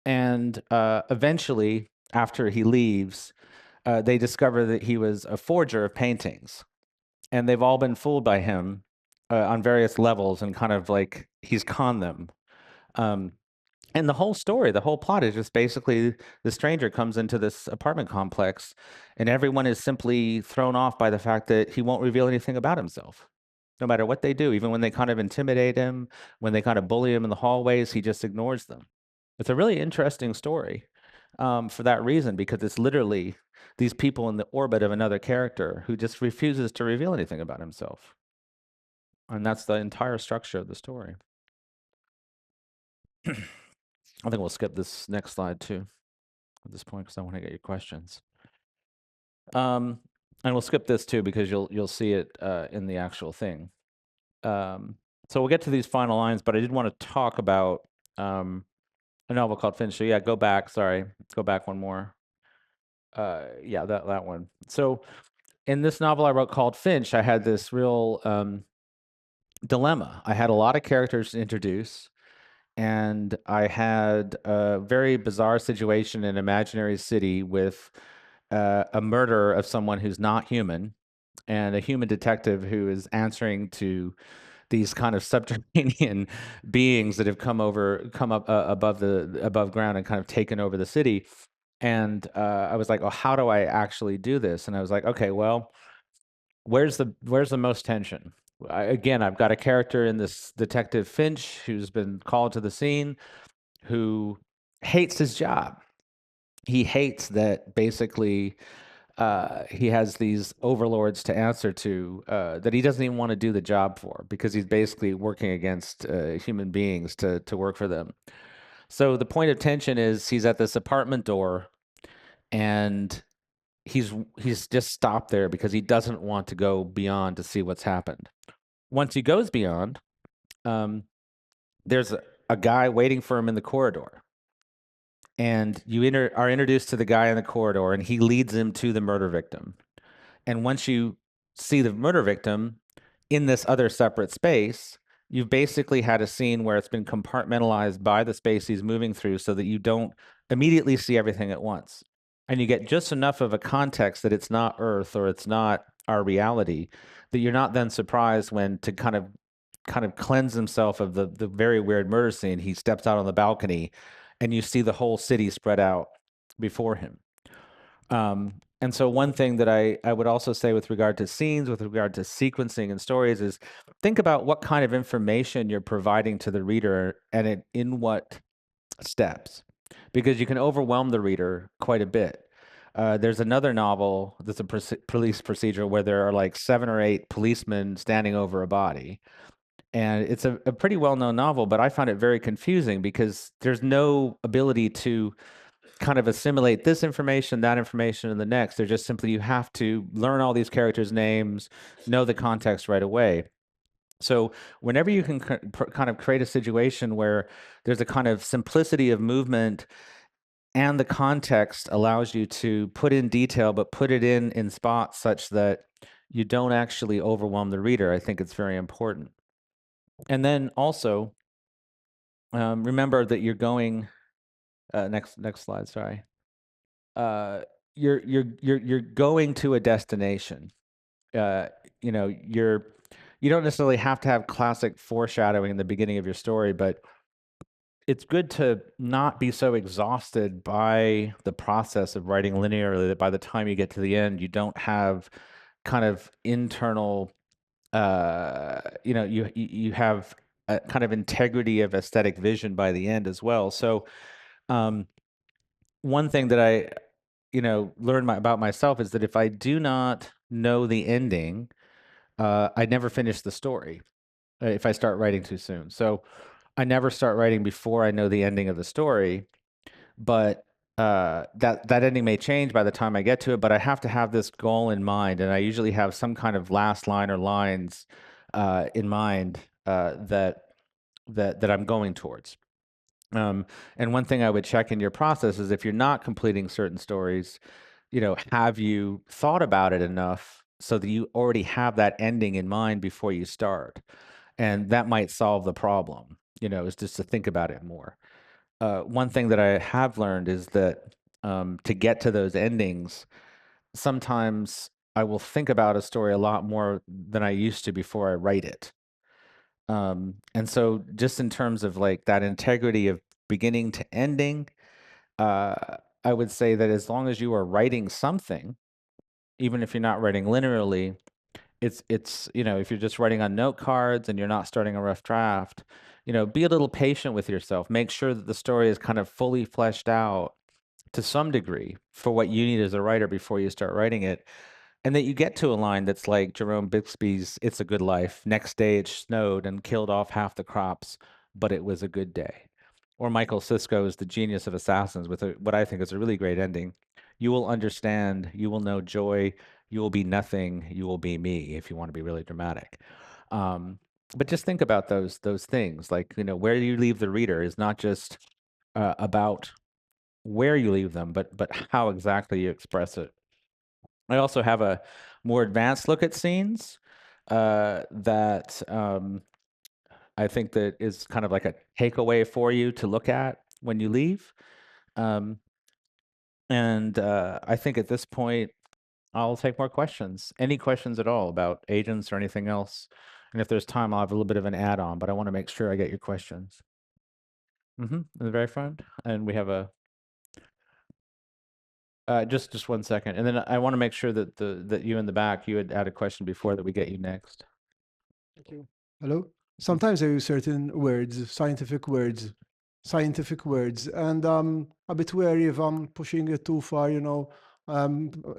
And eventually, after he leaves, they discover that he was a forger of paintings. And they've all been fooled by him on various levels, and kind of like he's conned them. And the whole story, the whole plot is just basically the stranger comes into this apartment complex and everyone is simply thrown off by the fact that he won't reveal anything about himself. No matter what they do, even when they kind of intimidate him, when they kind of bully him in the hallways, he just ignores them. It's a really interesting story for that reason, because it's literally these people in the orbit of another character who just refuses to reveal anything about himself. And that's the entire structure of the story. I think we'll skip this next slide too at this point because I want to get your questions. And we'll skip this too because you'll see it in the actual thing. So we'll get to these final lines, but I did want to talk about a novel called Finch. So yeah, go back. Sorry, go back one more. Yeah, that one. So in this novel I wrote called Finch, I had this real dilemma. I had a lot of characters to introduce. And I had a very bizarre situation in an imaginary city with a murder of someone who's not human, and a human detective who is answering to these kind of subterranean beings that have come up above ground and kind of taken over the city. And I was like, well, how do I actually do this? And I was like, okay, well, where's the most tension? Again, I've got a character in this Detective Finch who's been called to the scene, who hates his job. He hates that basically he has these overlords to answer to that he doesn't even want to do the job for, because he's basically working against human beings to work for them. So the point of tension is he's at this apartment door, and he's just stopped there because he doesn't want to go beyond to see what's happened. Once he goes beyond, there's a guy waiting for him in the corridor. And you are introduced to the guy in the corridor, and he leads him to the murder victim. And once you see the murder victim in this other separate space, you've basically had a scene where it's been compartmentalized by the space he's moving through so that you don't immediately see everything at once. And you get just enough of a context that it's not Earth or it's not our reality, that you're not then surprised when, to kind of cleanse himself of the very weird murder scene, he steps out on the balcony and you see the whole city spread out before him. And so one thing that I would also say with regard to scenes, with regard to sequencing and stories, is think about what kind of information you're providing to the reader and in what steps, because you can overwhelm the reader quite a bit. There's another novel that's a police procedure where there are like 7 or 8 policemen standing over a body. And it's a pretty well-known novel, but I found it very confusing because there's no ability to kind of assimilate this information, that information, and the next. They're just simply, you have to learn all these characters' names, know the context right away. So whenever you can kind of create a situation where there's a kind of simplicity of movement and the context allows you to put in detail, but put it in spots such that you don't actually overwhelm the reader, I think it's very important. And then also, remember that you're going, next slide, sorry. You're going to a destination. You know, you don't necessarily have to have classic foreshadowing in the beginning of your story, but it's good to not be so exhausted by the process of writing linearly that by the time you get to the end, you don't have kind of internal, you know, you have a kind of integrity of aesthetic vision by the end as well. So one thing that I, learned about myself is that if I do not know the ending, I never finish the story if I start writing too soon. So I never start writing before I know the ending of the story, but that ending may change by the time I get to it, but I have to have this goal in mind, and I usually have some kind of last line or lines in mind that that I'm going towards. And one thing I would check in your process is if you're not completing certain stories, have you thought about it enough so that you already have that ending in mind before you start? And that might solve the problem, is just to think about it more. One thing that I have learned is that to get to those endings, sometimes I will think about a story a lot more than I used to before I write it. And so just in terms of like that integrity of beginning to ending, I would say that as long as you are writing something, even if you're not writing linearly, it's if you're just writing on note cards and you're not starting a rough draft, be a little patient with yourself. Make sure that the story is kind of fully fleshed out to some degree for what you need as a writer before you start writing it. And that you get to a line that's like Jerome Bixby's "It's a Good Life." Next day it snowed and killed off half the crops, but it was a good day. Or Michael Sisko's "The Genius of Assassins" with what I think is a really great ending. You will understand, you will know joy, you will be nothing, you will be me, if you want to be really dramatic. But just think about those things. Like, where you leave the reader is not just about where you leave them, but how exactly you express it. I also have a more advanced look at scenes that I think that is kind of like a takeaway for you to look at when you leave. And I think at this point, I'll take more questions. Any questions at all about agents or anything else? And if there's time, I'll have a little bit of an add-on, but I want to make sure I get your questions. In the very front. And we have a just 1 second, and then I want to make sure that that you in the back, you had a question before that we get you next. Thank you. Hello. Sometimes I use certain words, scientific words, and a bit wary if I'm pushing it too far.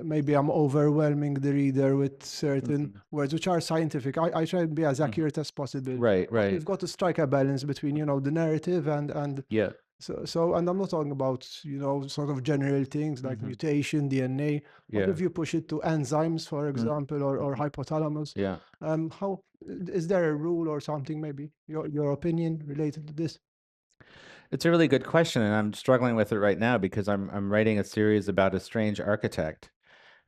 Maybe I'm overwhelming the reader with certain words which are scientific. I try to be as accurate as possible. Right, But right. we've got to strike a balance between the narrative and Yeah. So, and I'm not talking about, sort of general things like mutation, DNA. But Yeah. if you push it to enzymes, for example, or hypothalamus, Yeah. how is there a rule or something? Maybe your opinion related to this? It's a really good question, and I'm struggling with it right now because I'm writing a series about a strange architect.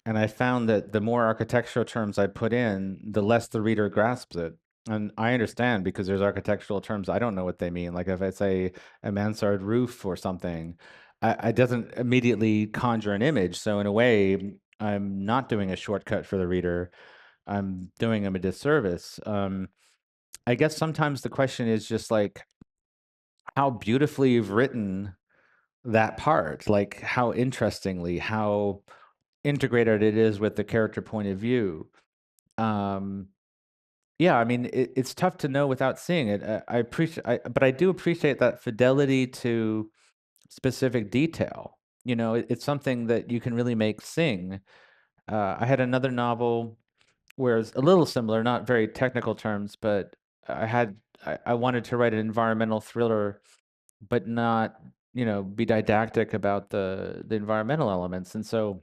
And I found that the more architectural terms I put in, the less the reader grasps it. And I understand because there's architectural terms I don't know what they mean. Like if I say a mansard roof or something, it doesn't immediately conjure an image. So in a way, I'm not doing a shortcut for the reader. I'm doing them a disservice. I guess sometimes the question is just like how beautifully you've written that part, like how interestingly, how integrated it is with the character point of view. Yeah, I mean, it's tough to know without seeing it. I appreciate, but I do appreciate that fidelity to specific detail. It's something that you can really make sing. I had another novel where it's a little similar, not very technical terms, but I wanted to write an environmental thriller, but not, be didactic about the environmental elements. And so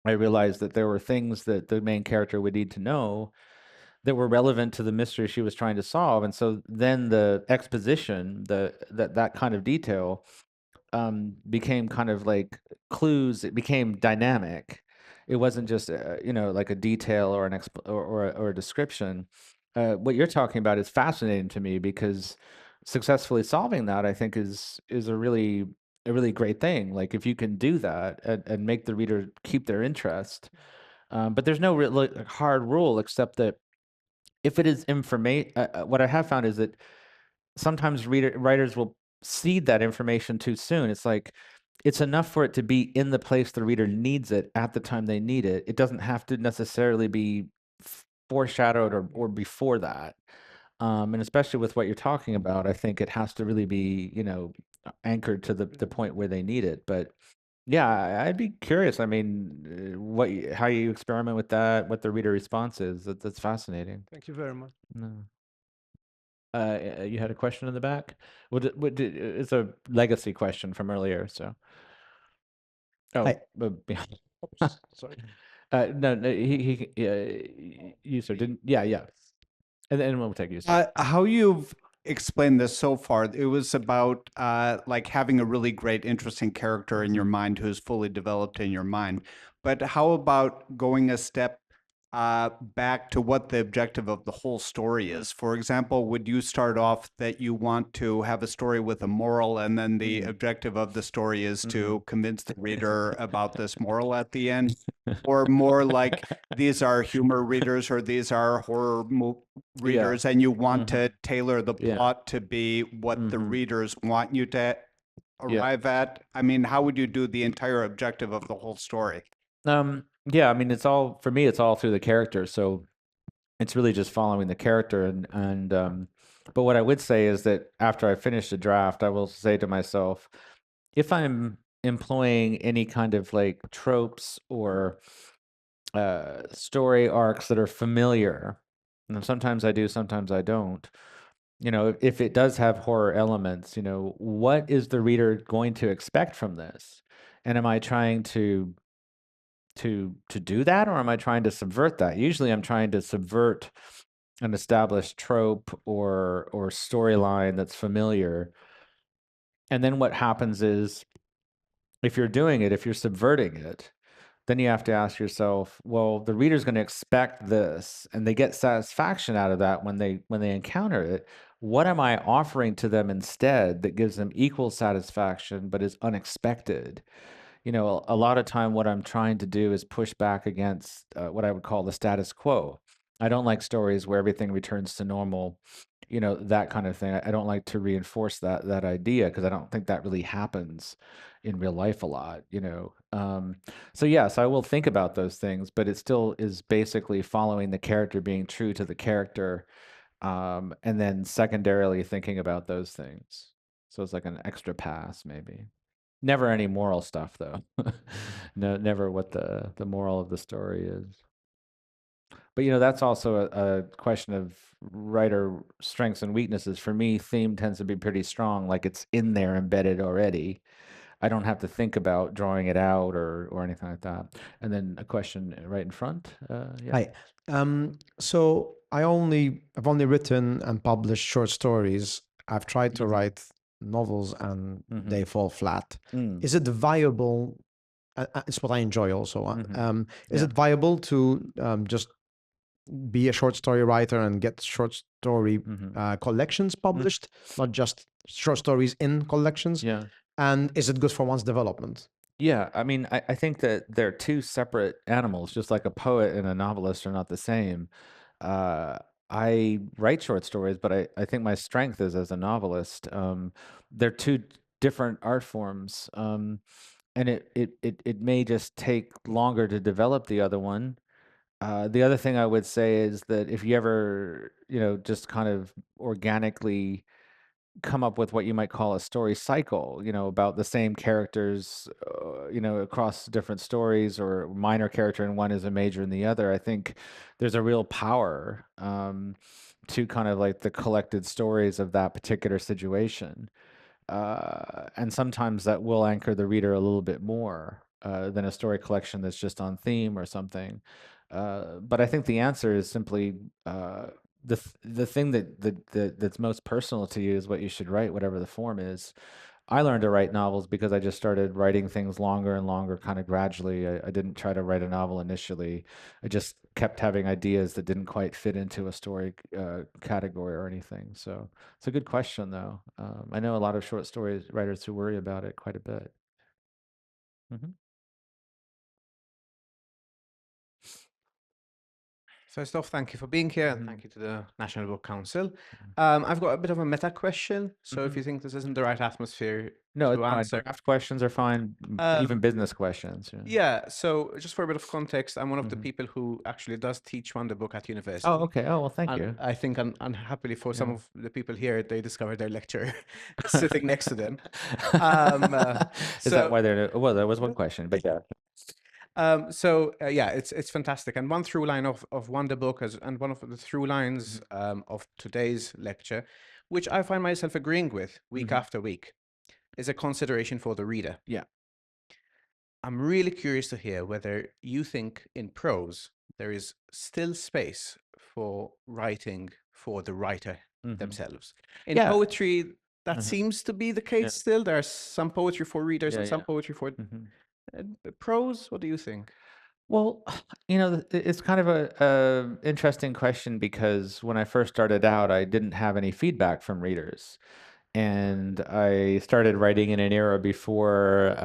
I realized that there were things that the main character would need to know that were relevant to the mystery she was trying to solve. And so then the exposition, that kind of detail, became kind of like clues. It became dynamic. It wasn't just like a detail or an or a description. What you're talking about is fascinating to me because successfully solving that, I think, is a really great thing. Like if you can do that and make the reader keep their interest. But there's no real hard rule except that if it is information, what I have found is that sometimes writers will seed that information too soon. It's like it's enough for it to be in the place the reader needs it at the time they need it. It doesn't have to necessarily be foreshadowed or before that. And especially with what you're talking about, I think it has to really be, anchored to the point where they need it. But yeah, I'd be curious. I mean, how you experiment with that, what the reader response is. That's fascinating. Thank you very much. No. You had a question in the back? It's a legacy question from earlier, so. Oh, Hi. sorry. No, you sir didn't. Yeah. And then we'll take you. Sir. How you've explained this so far. It was about like having a really great, interesting character in your mind who's fully developed in your mind. But how about going a step back to what the objective of the whole story is? For example, would you start off that you want to have a story with a moral, and then the objective of the story is to convince the reader about this moral at the end? Or more like these are humor readers or these are horror readers, and you want to tailor the plot to be what the readers want you to arrive at? I mean, how would you do the entire objective of the whole story? Yeah, I mean, it's all, for me, it's all through the character. So it's really just following the character. But what I would say is that after I finish the draft, I will say to myself, if I'm employing any kind of like tropes or story arcs that are familiar, and sometimes I do, sometimes I don't, if it does have horror elements, what is the reader going to expect from this? And am I trying to do that, or am I trying to subvert that? Usually I'm trying to subvert an established trope or storyline that's familiar. And then what happens is, if you're doing it, if you're subverting it, then you have to ask yourself, well, the reader's going to expect this, and they get satisfaction out of that when they encounter it. What am I offering to them instead that gives them equal satisfaction but is unexpected? A lot of time what I'm trying to do is push back against what I would call the status quo. I don't like stories where everything returns to normal, that kind of thing. I don't like to reinforce that idea, because I don't think that really happens in real life a lot, So yes, I will think about those things, but it still is basically following the character, being true to the character, and then secondarily thinking about those things. So it's like an extra pass, maybe. Never any moral stuff, though. No, never what the moral of the story is. But that's also a question of writer strengths and weaknesses. For me, theme tends to be pretty strong, like it's in there embedded already. I don't have to think about drawing it out or anything like that. And then a question right in front. Yeah. Hi. So I've only written and published short stories. I've tried to write novels and they fall flat. Is it viable? It's what I enjoy also. Is it viable to just be a short story writer and get short story collections published, not just short stories in collections? Yeah. And is it good for one's development? Yeah, I mean, I think that they're two separate animals, just like a poet and a novelist are not the same. I write short stories, but I think my strength is as a novelist. They're two different art forms, and it may just take longer to develop the other one. The other thing I would say is that if you ever, just kind of organically come up with what you might call a story cycle, about the same characters, across different stories, or minor character in one is a major in the other, I think there's a real power to kind of like the collected stories of that particular situation. And sometimes that will anchor the reader a little bit more than a story collection that's just on theme or something. But I think the answer is simply the thing that's most personal to you is what you should write, whatever the form is. I learned to write novels because I just started writing things longer and longer, kind of gradually. I didn't try to write a novel initially. I just kept having ideas that didn't quite fit into a story category or anything. So it's a good question, though. I know a lot of short story writers who worry about it quite a bit. First off, thank you for being here, and thank you to the National Book Council. I've got a bit of a meta question, so if you think this isn't the right atmosphere No, it's to fine. answer. Draft questions are fine, even business questions. Yeah, so just for a bit of context, I'm one of the people who actually does teach Wonderbook at university. Oh, okay. Oh, well, thank you. I think unhappily for some of the people here, they discovered their lecture sitting next to them. Is that why they're... Well, that was one question, but yeah. Yeah, it's fantastic. And one through line of Wonderbook, and one of the through lines of today's lecture, which I find myself agreeing with week after week, is a consideration for the reader. Yeah. I'm really curious to hear whether you think in prose there is still space for writing for the writer themselves. In Yeah. poetry, that seems to be the case still. There's some poetry for readers and some poetry for prose. What do you think? Well, it's kind of a interesting question because when I first started out, I didn't have any feedback from readers. And I started writing in an era before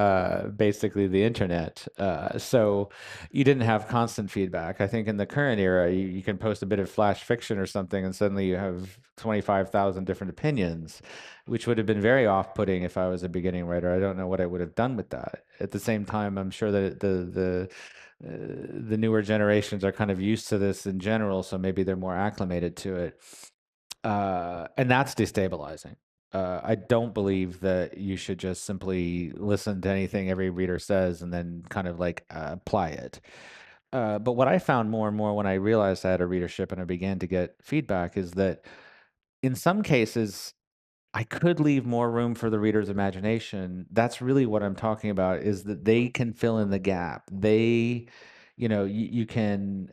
basically the internet. So you didn't have constant feedback. I think in the current era, you can post a bit of flash fiction or something, and suddenly you have 25,000 different opinions, which would have been very off-putting if I was a beginning writer. I don't know what I would have done with that. At the same time, I'm sure that the newer generations are kind of used to this in general, so maybe they're more acclimated to it. And that's destabilizing. I don't believe that you should just simply listen to anything every reader says and then kind of like apply it. But what I found more and more when I realized I had a readership and I began to get feedback is that in some cases, I could leave more room for the reader's imagination. That's really what I'm talking about, is that they can fill in the gap. They, you can,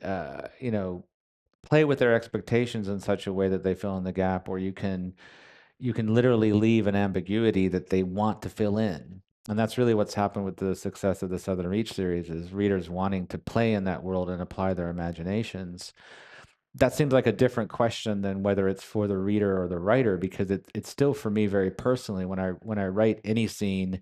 play with their expectations in such a way that they fill in the gap, or you can literally leave an ambiguity that they want to fill in. And that's really what's happened with the success of the Southern Reach series, is readers wanting to play in that world and apply their imaginations. That seems like a different question than whether it's for the reader or the writer, because it's still, for me, very personally, when I write any scene,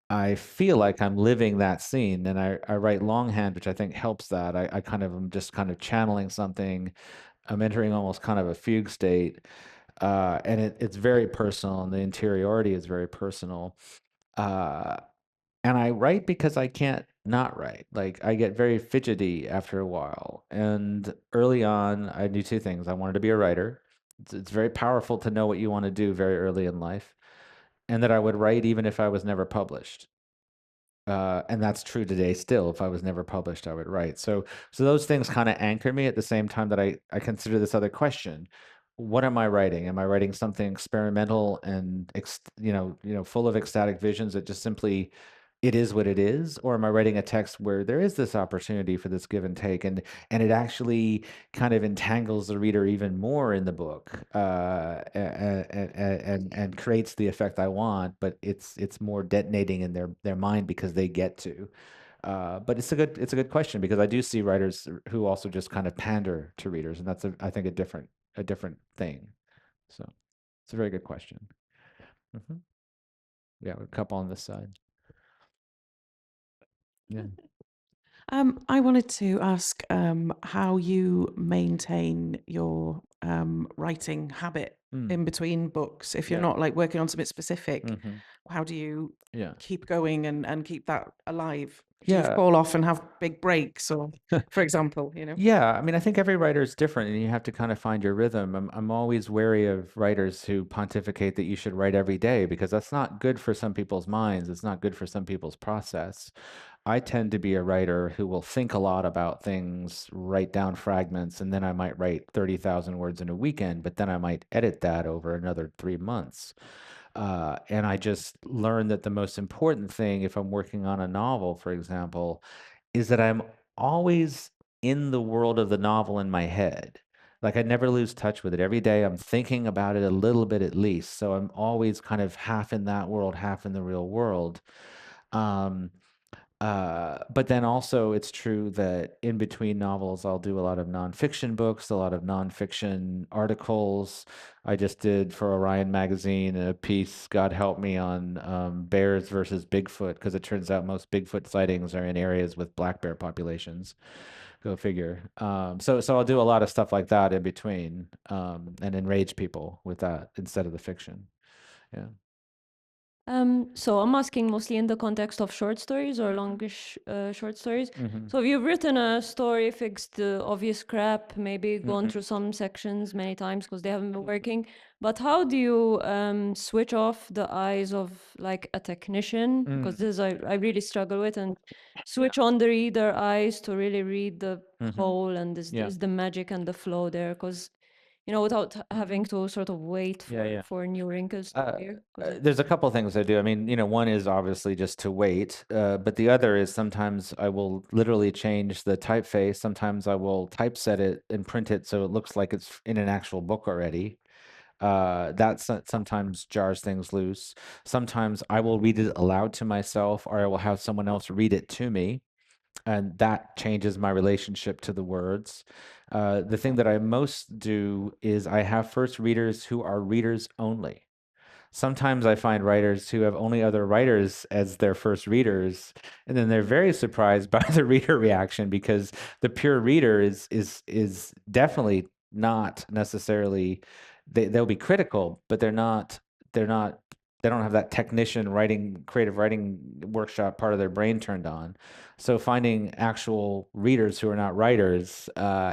I feel like I'm living that scene, and I write longhand, which I think helps that. I kind of am just kind of channeling something. I'm entering almost kind of a fugue state. And it's very personal, and the interiority is very personal. And I write because I can't not write. Like, I get very fidgety after a while. And early on, I do two things. I wanted to be a writer. It's very powerful to know what you want to do very early in life, and that I would write even if I was never published. And that's true today still. If I was never published, I would write. So those things kind of anchor me, at the same time that I consider this other question. What am I writing? Am I writing something experimental and full of ecstatic visions that just simply it is what it is? Or am I writing a text where there is this opportunity for this give and take, and it actually kind of entangles the reader even more in the book, and creates the effect I want, but it's more detonating in their mind because they get to. But it's a good question, because I do see writers who also just kind of pander to readers, and that's I think a different thing. So it's a very good question. Yeah, a couple on this side. Yeah. I wanted to ask how you maintain your writing habit in between books. If you're not like working on something specific, how do you keep going and keep that alive? Do you fall off and have big breaks, or, for example, Yeah, I mean, I think every writer is different, and you have to kind of find your rhythm. I'm always wary of writers who pontificate that you should write every day, because that's not good for some people's minds. It's not good for some people's process. I tend to be a writer who will think a lot about things, write down fragments, and then I might write 30,000 words in a weekend, but then I might edit that over another 3 months. And I just learned that the most important thing, if I'm working on a novel, for example, is that I'm always in the world of the novel in my head. Like, I never lose touch with it. Every day I'm thinking about it a little bit at least. So I'm always kind of half in that world, half in the real world. But then also, it's true that in between novels, I'll do a lot of nonfiction books, a lot of nonfiction articles. I just did for Orion Magazine a piece, God help me, on bears versus Bigfoot, because it turns out most Bigfoot sightings are in areas with black bear populations. Go figure. So I'll do a lot of stuff like that in between, and enrage people with that instead of the fiction. Yeah. So I'm asking mostly in the context of short stories or longish short stories. So you've written a story, fixed the obvious crap, maybe gone through some sections many times because they haven't been working. But how do you switch off the eyes of like a technician? Because this I really struggle with, and switch on the reader eyes to really read the whole, and is the magic and the flow there? Because without having to sort of wait for new wrinkles to appear. There's a couple things I do. I mean, one is obviously just to wait, but the other is sometimes I will literally change the typeface. Sometimes I will typeset it and print it so it looks like it's in an actual book already. That sometimes jars things loose. Sometimes I will read it aloud to myself, or I will have someone else read it to me, and that changes my relationship to the words. The thing that I most do is I have first readers who are readers only. Sometimes I find writers who have only other writers as their first readers, and then they're very surprised by the reader reaction, because the pure reader is definitely not necessarily, they'll be critical, but they're not they don't have that technician writing, creative writing workshop part of their brain turned on. So finding actual readers who are not writers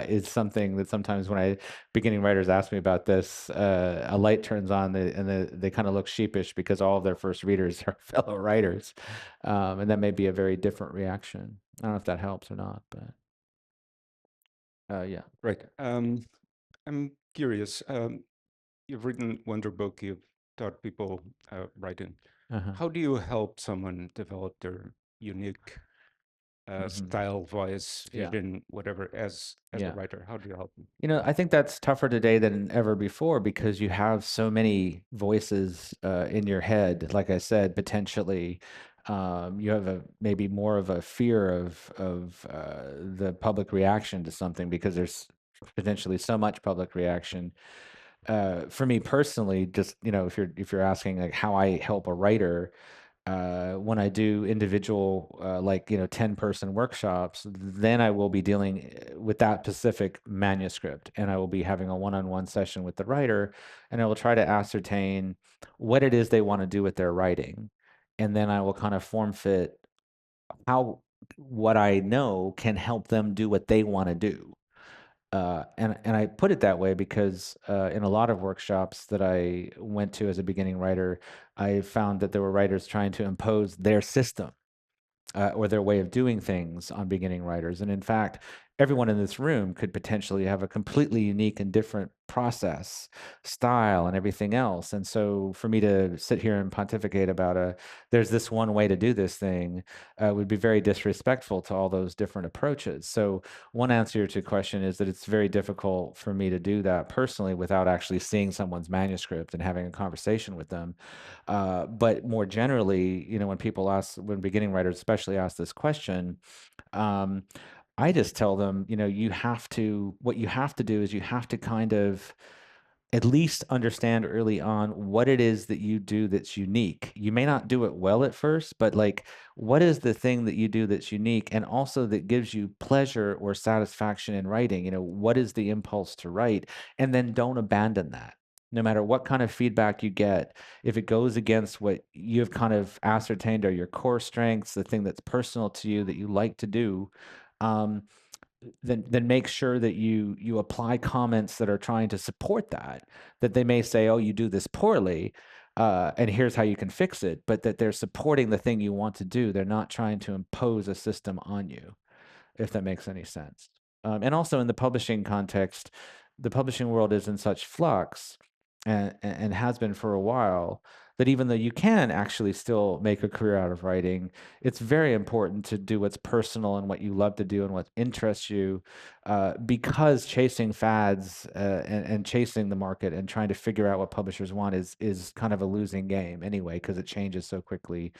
is something that sometimes when beginning writers ask me about this, a light turns on, and they kind of look sheepish because all of their first readers are fellow writers. And that may be a very different reaction. I don't know if that helps or not, but yeah. Right. I'm curious. You've written Wonderbook, you've taught people writing. How do you help someone develop their unique style, voice, vision, whatever, as a writer? How do you help them? I think that's tougher today than ever before, because you have so many voices in your head. Like I said, potentially, you have maybe more of a fear of the public reaction to something, because there's potentially so much public reaction. For me personally, just if you're asking like how I help a writer, when I do individual, 10-person workshops, then I will be dealing with that specific manuscript, and I will be having a one-on-one session with the writer, and I will try to ascertain what it is they want to do with their writing. And then I will kind of form fit how what I know can help them do what they want to do. And I put it that way because in a lot of workshops that I went to as a beginning writer, I found that there were writers trying to impose their system or their way of doing things on beginning writers. And in fact, everyone in this room could potentially have a completely unique and different process, style, and everything else. And so for me to sit here and pontificate about there's this one way to do this thing would be very disrespectful to all those different approaches. So one answer to your question is that it's very difficult for me to do that personally without actually seeing someone's manuscript and having a conversation with them. But more generally, when beginning writers especially ask this question, I just tell them, what you have to do is you have to kind of at least understand early on what it is that you do that's unique. You may not do it well at first, but like, what is the thing that you do that's unique and also that gives you pleasure or satisfaction in writing? What is the impulse to write? And then don't abandon that. No matter what kind of feedback you get, if it goes against what you've kind of ascertained are your core strengths, the thing that's personal to you that you like to do, then make sure that you apply comments that are trying to support that they may say, oh, you do this poorly, and here's how you can fix it, but that they're supporting the thing you want to do. They're not trying to impose a system on you, if that makes any sense. And also in the publishing context, the publishing world is in such flux and has been for a while, that even though you can actually still make a career out of writing, it's very important to do what's personal and what you love to do and what interests you, because chasing fads and chasing the market and trying to figure out what publishers want is kind of a losing game anyway, because it changes so quickly.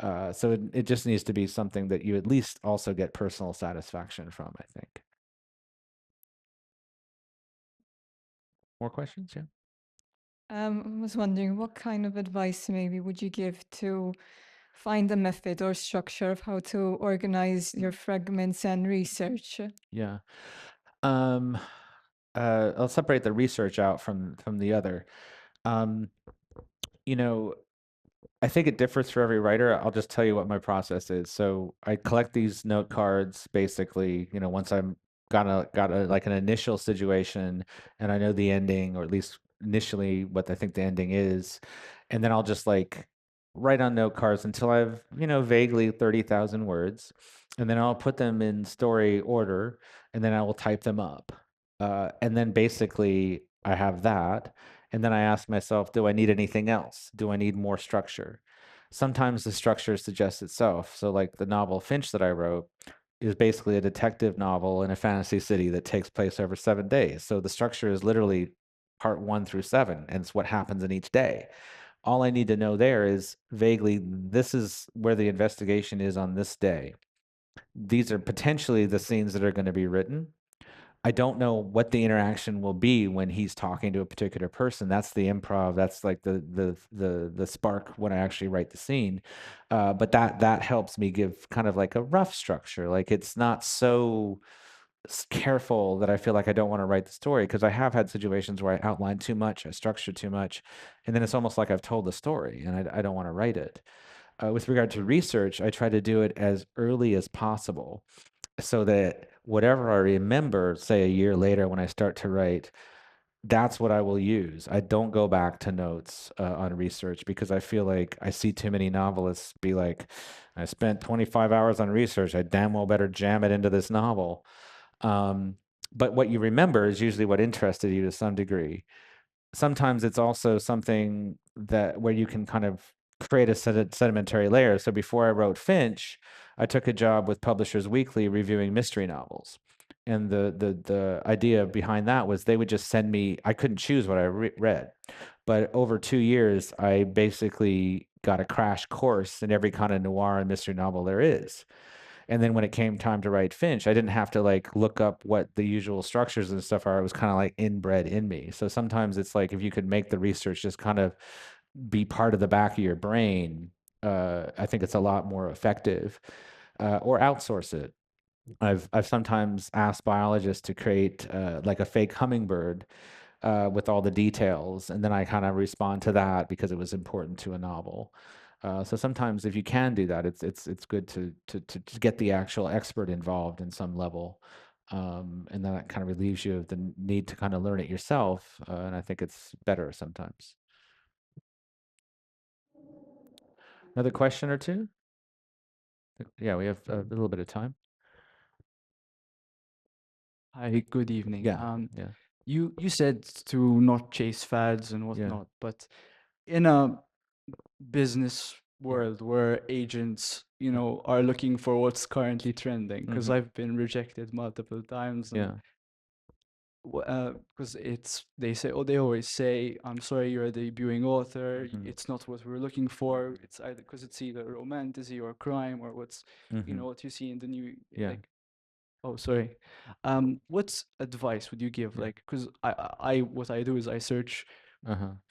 So it just needs to be something that you at least also get personal satisfaction from, I think. More questions? Yeah. I was wondering, what kind of advice maybe would you give to find a method or structure of how to organize your fragments and research? Yeah. I'll separate the research out from the other. I think it differs for every writer. I'll just tell you what my process is. So I collect these note cards basically, once I'm got a like an initial situation and I know the ending, or at least initially what I think the ending is. And then I'll just like write on note cards until I've, vaguely 30,000 words. And then I'll put them in story order, and then I will type them up. And then basically I have that. And then I ask myself, do I need anything else? Do I need more structure? Sometimes the structure suggests itself. So like the novel Finch that I wrote is basically a detective novel in a fantasy city that takes place over 7 days. So the structure is literally part 1 through 7, and it's what happens in each day. All I need to know there is vaguely, this is where the investigation is on this day. These are potentially the scenes that are going to be written. I don't know what the interaction will be when he's talking to a particular person. That's the improv. That's like the spark when I actually write the scene. But that helps me give kind of like a rough structure. Like it's not so careful that I feel like I don't want to write the story, because I have had situations where I outline too much, I structure too much, and then it's almost like I've told the story and I don't want to write it. With regard to research, I try to do it as early as possible so that whatever I remember, say a year later when I start to write, that's what I will use. I don't go back to notes on research, because I feel like I see too many novelists be like, I spent 25 hours on research. I damn well better jam it into this novel. But what you remember is usually what interested you to some degree. Sometimes it's also something that where you can kind of create a sedimentary layer. So before I wrote Finch, I took a job with Publishers Weekly reviewing mystery novels. And the idea behind that was they would just send me, I couldn't choose what I read. But over 2 years, I basically got a crash course in every kind of noir and mystery novel there is. And then when it came time to write Finch, I didn't have to like look up what the usual structures and stuff are. It was kind of like inbred in me. So sometimes it's like if you could make the research just kind of be part of the back of your brain, I think it's a lot more effective. Or outsource it. I've sometimes asked biologists to create like a fake hummingbird with all the details, and then I kind of respond to that because it was important to a novel. So sometimes if you can do that, it's good to get the actual expert involved in some level, and then that kind of relieves you of the need to kind of learn it yourself. And I think it's better sometimes. Another question or two? Yeah, we have a little bit of time. Hi, good evening. Yeah, yeah, You said to not chase fads and yeah. whatnot, but in a business world where agents, are looking for what's currently trending, because I've been rejected multiple times, Yeah. because they always say, I'm sorry, you're a debuting author, it's not what we're looking for. It's either because it's either romantasy or crime or what's what you see in the new, Yeah. like. Oh, sorry. What advice would you give? Like, because what I do is I search,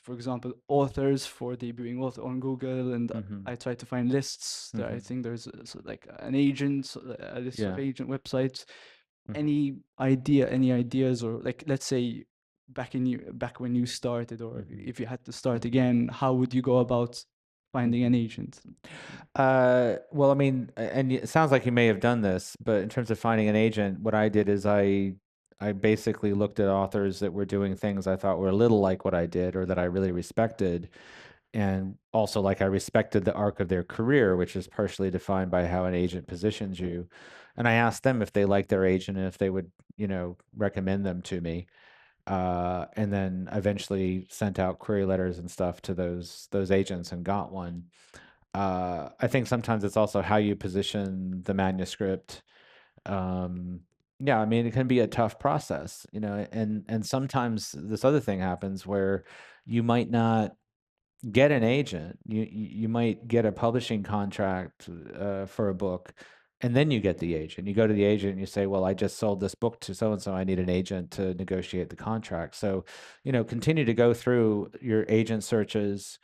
for example, authors for debuting author on Google, and I try to find lists. That I think there's like an agent, a list of agent websites. Any ideas, or like, let's say, back when you started, or if you had to start again, how would you go about finding an agent? Well, I mean, and it sounds like you may have done this, but in terms of finding an agent, what I did is I basically looked at authors that were doing things I thought were a little like what I did, or that I really respected, and also like I respected the arc of their career, which is partially defined by how an agent positions you. And I asked them if they liked their agent and if they would, recommend them to me. And then eventually sent out query letters and stuff to those agents and got one. I think sometimes it's also how you position the manuscript. Yeah, I mean, it can be a tough process, and sometimes this other thing happens where you might not get an agent. You might get a publishing contract for a book, and then you get the agent. You go to the agent and you say, well, I just sold this book to so and so, I need an agent to negotiate the contract. So continue to go through your agent searches.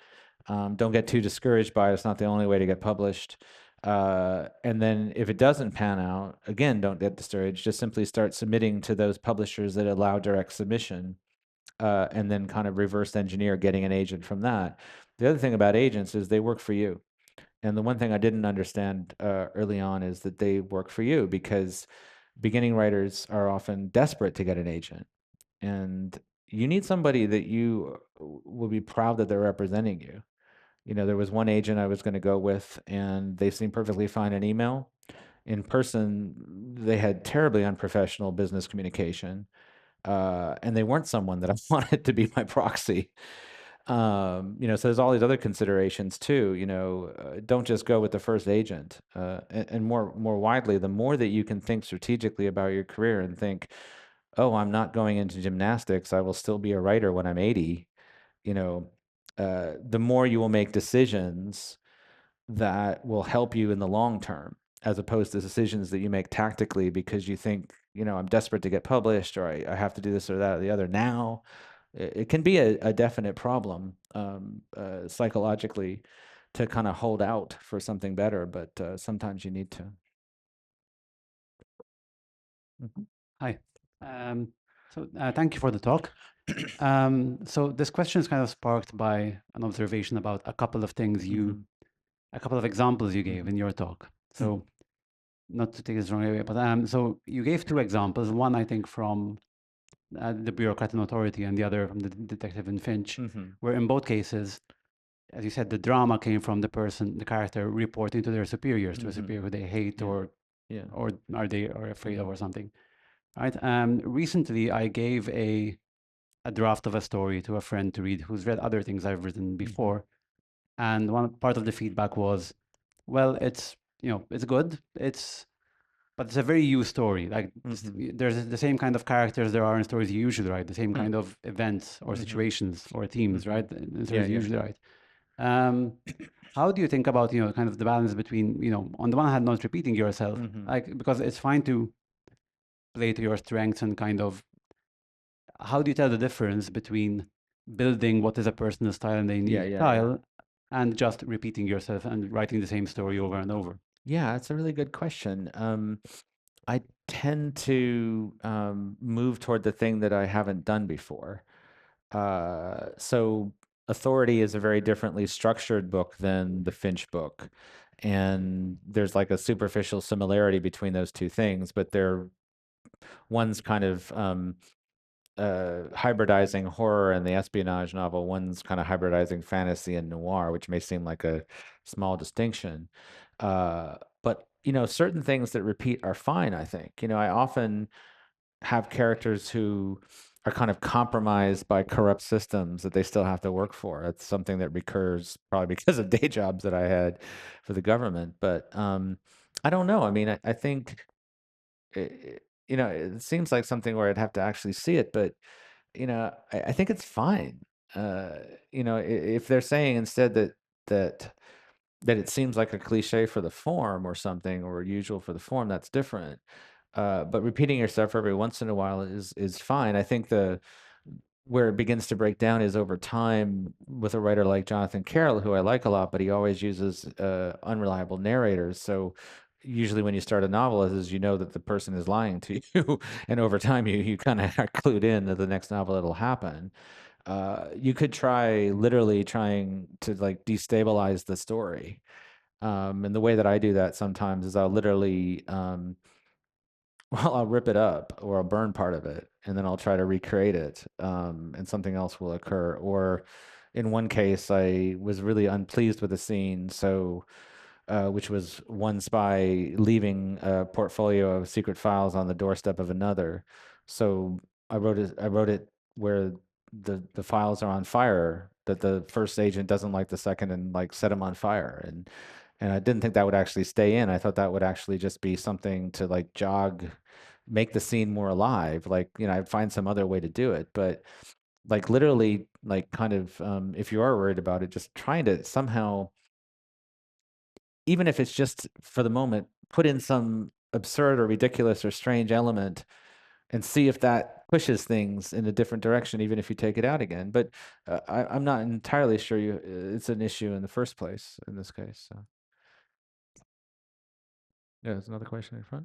Don't get too discouraged by it. It's not the only way to get published. And then if it doesn't pan out, again, don't get discouraged. Just simply start submitting to those publishers that allow direct submission, and then kind of reverse engineer getting an agent from that. The other thing about agents is they work for you. And the one thing I didn't understand early on is that they work for you, because beginning writers are often desperate to get an agent. And you need somebody that you will be proud that they're representing you. There was one agent I was going to go with, and they seemed perfectly fine in email. In person, they had terribly unprofessional business communication, and they weren't someone that I wanted to be my proxy. So there's all these other considerations too. Don't just go with the first agent. And more widely, the more that you can think strategically about your career and think, oh, I'm not going into gymnastics, I will still be a writer when I'm 80, the more you will make decisions that will help you in the long term, as opposed to decisions that you make tactically because you think, I'm desperate to get published, or I have to do this or that or the other now. It can be a definite problem psychologically to kind of hold out for something better, but sometimes you need to. Hi. Thank you for the talk. So this question is kind of sparked by an observation about a couple of things a couple of examples you gave in your talk. So not to take this wrong way, but so you gave two examples. One, I think, from the bureaucrat and authority, and the other from the detective in Finch, where in both cases, as you said, the drama came from the character reporting to their superiors, to a superior who they hate or are they afraid of or something. Right. Recently, I gave a draft of a story to a friend to read who's read other things I've written before, and one part of the feedback was, well, it's it's good, but it's a very you story. Like there's the same kind of characters there are in stories you usually write, the same kind of events or situations or themes, right? In stories you usually write. How do you think about kind of the balance between on the one hand not repeating yourself, like because it's fine to play to your strengths, and kind of how do you tell the difference between building what is a personal style and a unique style and just repeating yourself and writing the same story over and over? Yeah, that's a really good question. I tend to move toward the thing that I haven't done before. So Authority is a very differently structured book than the Finch book. And there's like a superficial similarity between those two things, but one's kind of hybridizing horror and the espionage novel. One's kind of hybridizing fantasy and noir, which may seem like a small distinction. But, certain things that repeat are fine, I think. I often have characters who are kind of compromised by corrupt systems that they still have to work for. It's something that recurs probably because of day jobs that I had for the government. But I don't know. I mean, I think, it seems like something where I'd have to actually see it, but, I think it's fine. If they're saying instead that it seems like a cliche for the form or something, or usual for the form, that's different. But repeating yourself every once in a while is fine. I think where it begins to break down is over time with a writer like Jonathan Carroll, who I like a lot, but he always uses unreliable narrators. So usually when you start a novel, as you know that the person is lying to you, and over time you kind of are clued in that the next novel it'll happen. You could try literally trying to like destabilize the story. And the way that I do that sometimes is I'll literally well, I'll rip it up or I'll burn part of it, and then I'll try to recreate it, and something else will occur. Or in one case, I was really unpleased with a scene, which was one spy leaving a portfolio of secret files on the doorstep of another. So I wrote it where the files are on fire, that the first agent doesn't like the second and like set him on fire. And I didn't think that would actually stay in. I thought that would actually just be something to like make the scene more alive. Like, I'd find some other way to do it. But like literally, like kind of, if you are worried about it, just trying to somehow, even if it's just for the moment, put in some absurd or ridiculous or strange element and see if that pushes things in a different direction, even if you take it out again. But I'm not entirely sure it's an issue in the first place in this case. So. Yeah, there's another question in front.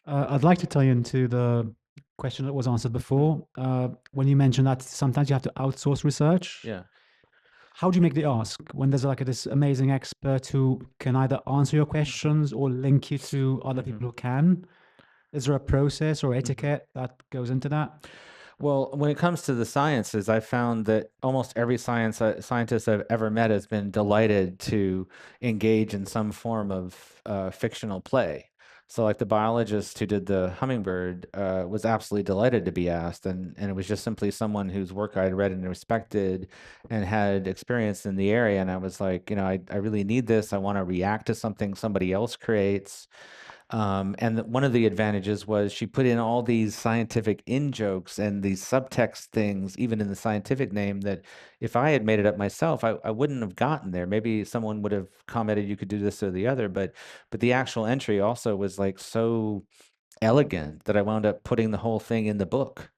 I'd like to tie into the question that was answered before. When you mentioned that sometimes you have to outsource research. Yeah. How do you make the ask when there's like this amazing expert who can either answer your questions or link you to other people who can? Is there a process or etiquette that goes into that? Well, when it comes to the sciences, I found that almost every scientist I've ever met has been delighted to engage in some form of fictional play. So like the biologist who did the hummingbird was absolutely delighted to be asked. And it was just simply someone whose work I had read and respected and had experience in the area. And I was like, I really need this. I want to react to something somebody else creates. And one of the advantages was she put in all these scientific in-jokes and these subtext things, even in the scientific name, that if I had made it up myself, I wouldn't have gotten there. Maybe someone would have commented you could do this or the other, but the actual entry also was like so elegant that I wound up putting the whole thing in the book,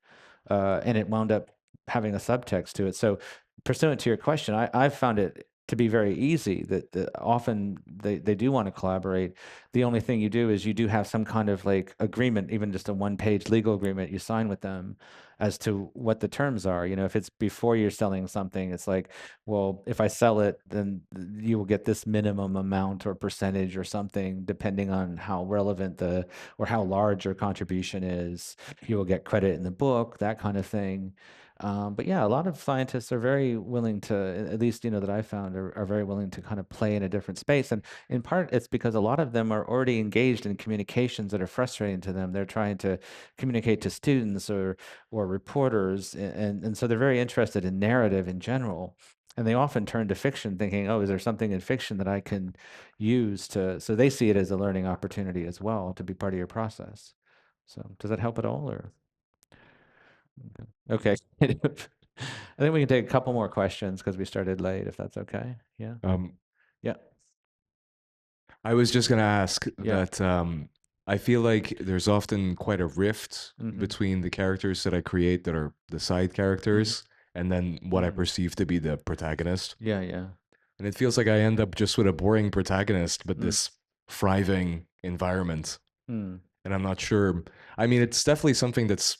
and it wound up having a subtext to it. So pursuant to your question, I've found it to be very easy that often they do want to collaborate. The only thing you do is you do have some kind of like agreement, even just a one-page legal agreement you sign with them as to what the terms are. You know, if it's before you're selling something, it's like, well, if I sell it, then you will get this minimum amount or percentage or something, depending on how relevant or how large your contribution is. You will get credit in the book, that kind of thing. But yeah, a lot of scientists are very willing to, at least, you know, that I found are very willing to kind of play in a different space. And in part, it's because a lot of them are already engaged in communications that are frustrating to them. They're trying to communicate to students or reporters. And so they're very interested in narrative in general. And they often turn to fiction thinking, oh, is there something in fiction that I can use so they see it as a learning opportunity as well to be part of your process. So does that help at all, or? Okay. I think we can take a couple more questions because we started late, if that's okay. Yeah. Yeah. I was just going to ask Yeah. that I feel like there's often quite a rift between the characters that I create that are the side characters and then what I perceive to be the protagonist. Yeah, yeah. And it feels like I end up just with a boring protagonist, but this thriving environment. And I'm not sure. I mean, it's definitely something that's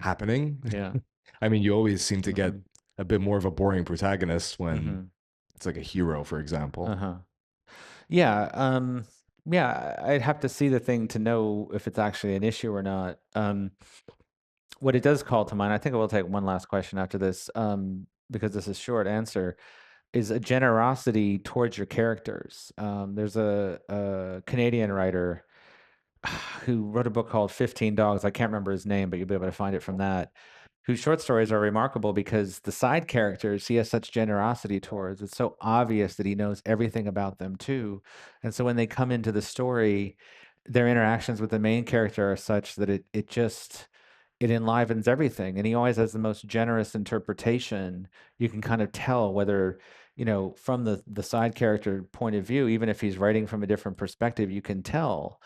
happening. Yeah. I mean, you always seem to get a bit more of a boring protagonist when it's like a hero, for example. Yeah. Yeah, I'd have to see the thing to know if it's actually an issue or not. What it does call to mind, I think I will take one last question after this, because this is short answer, is a generosity towards your characters. There's a Canadian writer who wrote a book called 15 Dogs. I can't remember his name, but you'll be able to find it from that. Whose short stories are remarkable because the side characters he has such generosity towards. It's so obvious that he knows everything about them too. And so when they come into the story, their interactions with the main character are such that it enlivens everything. And he always has the most generous interpretation. You can kind of tell whether, you know, from the side character point of view, even if he's writing from a different perspective, you can tell.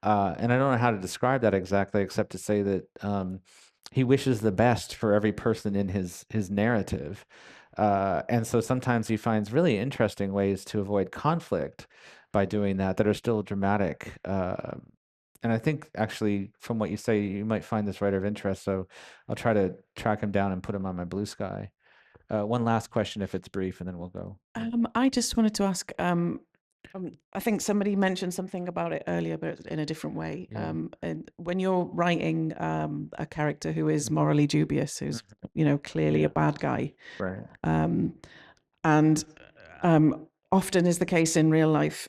And I don't know how to describe that exactly, except to say that he wishes the best for every person in his narrative. And so sometimes he finds really interesting ways to avoid conflict by doing that are still dramatic. And I think actually from what you say, you might find this writer of interest. So I'll try to track him down and put him on my blue sky. One last question, if it's brief, and then we'll go. I just wanted to ask, I think somebody mentioned something about it earlier, but in a different way. Yeah. And when you're writing a character who is morally dubious, who's, you know, clearly a bad guy, Right. And often is the case in real life,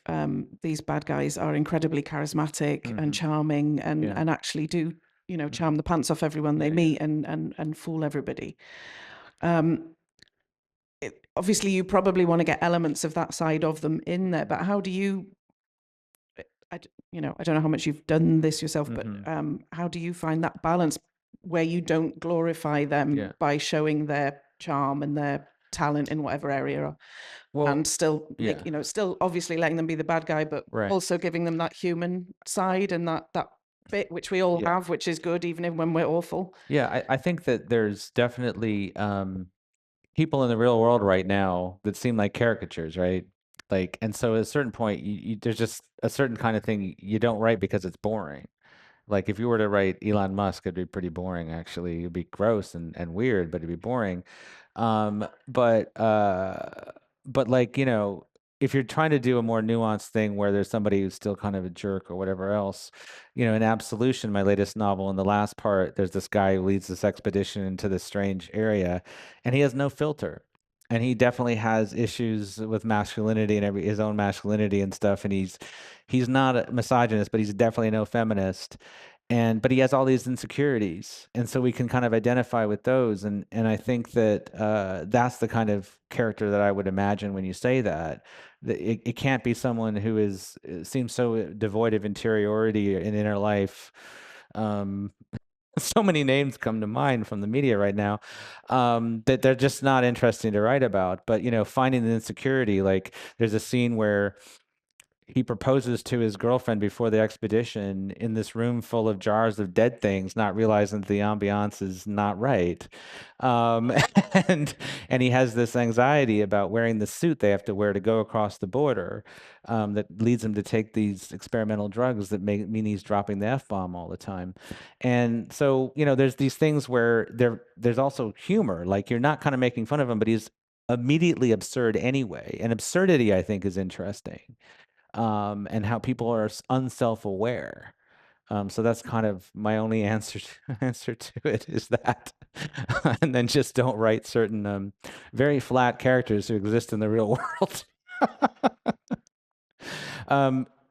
these bad guys are incredibly charismatic and charming and actually do, you know, charm the pants off everyone they meet and fool everybody. Obviously, you probably want to get elements of that side of them in there, but how do you, I don't know how much you've done this yourself, but how do you find that balance where you don't glorify them by showing their charm and their talent in whatever area, and still, you know, still obviously letting them be the bad guy, but also giving them that human side and that bit which we all have, which is good, even when we're awful. Yeah, I think that there's definitely people in the real world right now that seem like caricatures, right? Like, and so at a certain point, there's just a certain kind of thing you don't write because it's boring. Like if you were to write Elon Musk, it'd be pretty boring, actually. It'd be gross and weird, but it'd be boring. But like, you know, if you're trying to do a more nuanced thing where there's somebody who's still kind of a jerk or whatever else, you know, in Absolution, my latest novel, in the last part, there's this guy who leads this expedition into this strange area, and he has no filter. And he definitely has issues with masculinity and his own masculinity and stuff. And he's not a misogynist, but he's definitely no feminist. but he has all these insecurities, and so we can kind of identify with those, and I think that that's the kind of character that I would imagine when you say that. It can't be someone who seems so devoid of interiority and inner life. So many names come to mind from the media right now, that they're just not interesting to write about. But finding the insecurity, like there's a scene where he proposes to his girlfriend before the expedition in this room full of jars of dead things, not realizing that the ambiance is not right. And he has this anxiety about wearing the suit they have to wear to go across the border, that leads him to take these experimental drugs that mean he's dropping the F-bomb all the time. And so, there's these things where there's also humor, like you're not kind of making fun of him, but he's immediately absurd anyway. And absurdity, I think, is interesting. And how people are unself-aware. So that's kind of my only answer to it, is that. And then just don't write certain very flat characters who exist in the real world.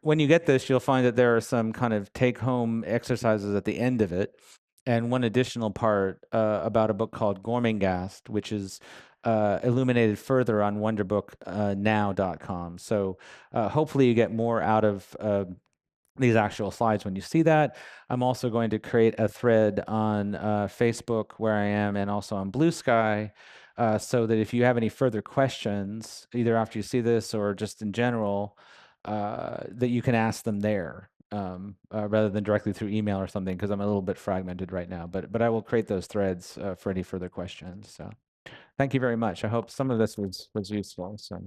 When you get this, you'll find that there are some kind of take-home exercises at the end of it. And one additional part about a book called Gormenghast, which is illuminated further on wonderbooknow.com. So hopefully you get more out of these actual slides when you see that. I'm also going to create a thread on Facebook where I am, and also on Blue Sky, so that if you have any further questions, either after you see this or just in general, that you can ask them there. Rather than directly through email or something, because I'm a little bit fragmented right now. But I will create those threads for any further questions. So thank you very much. I hope some of this was useful. So.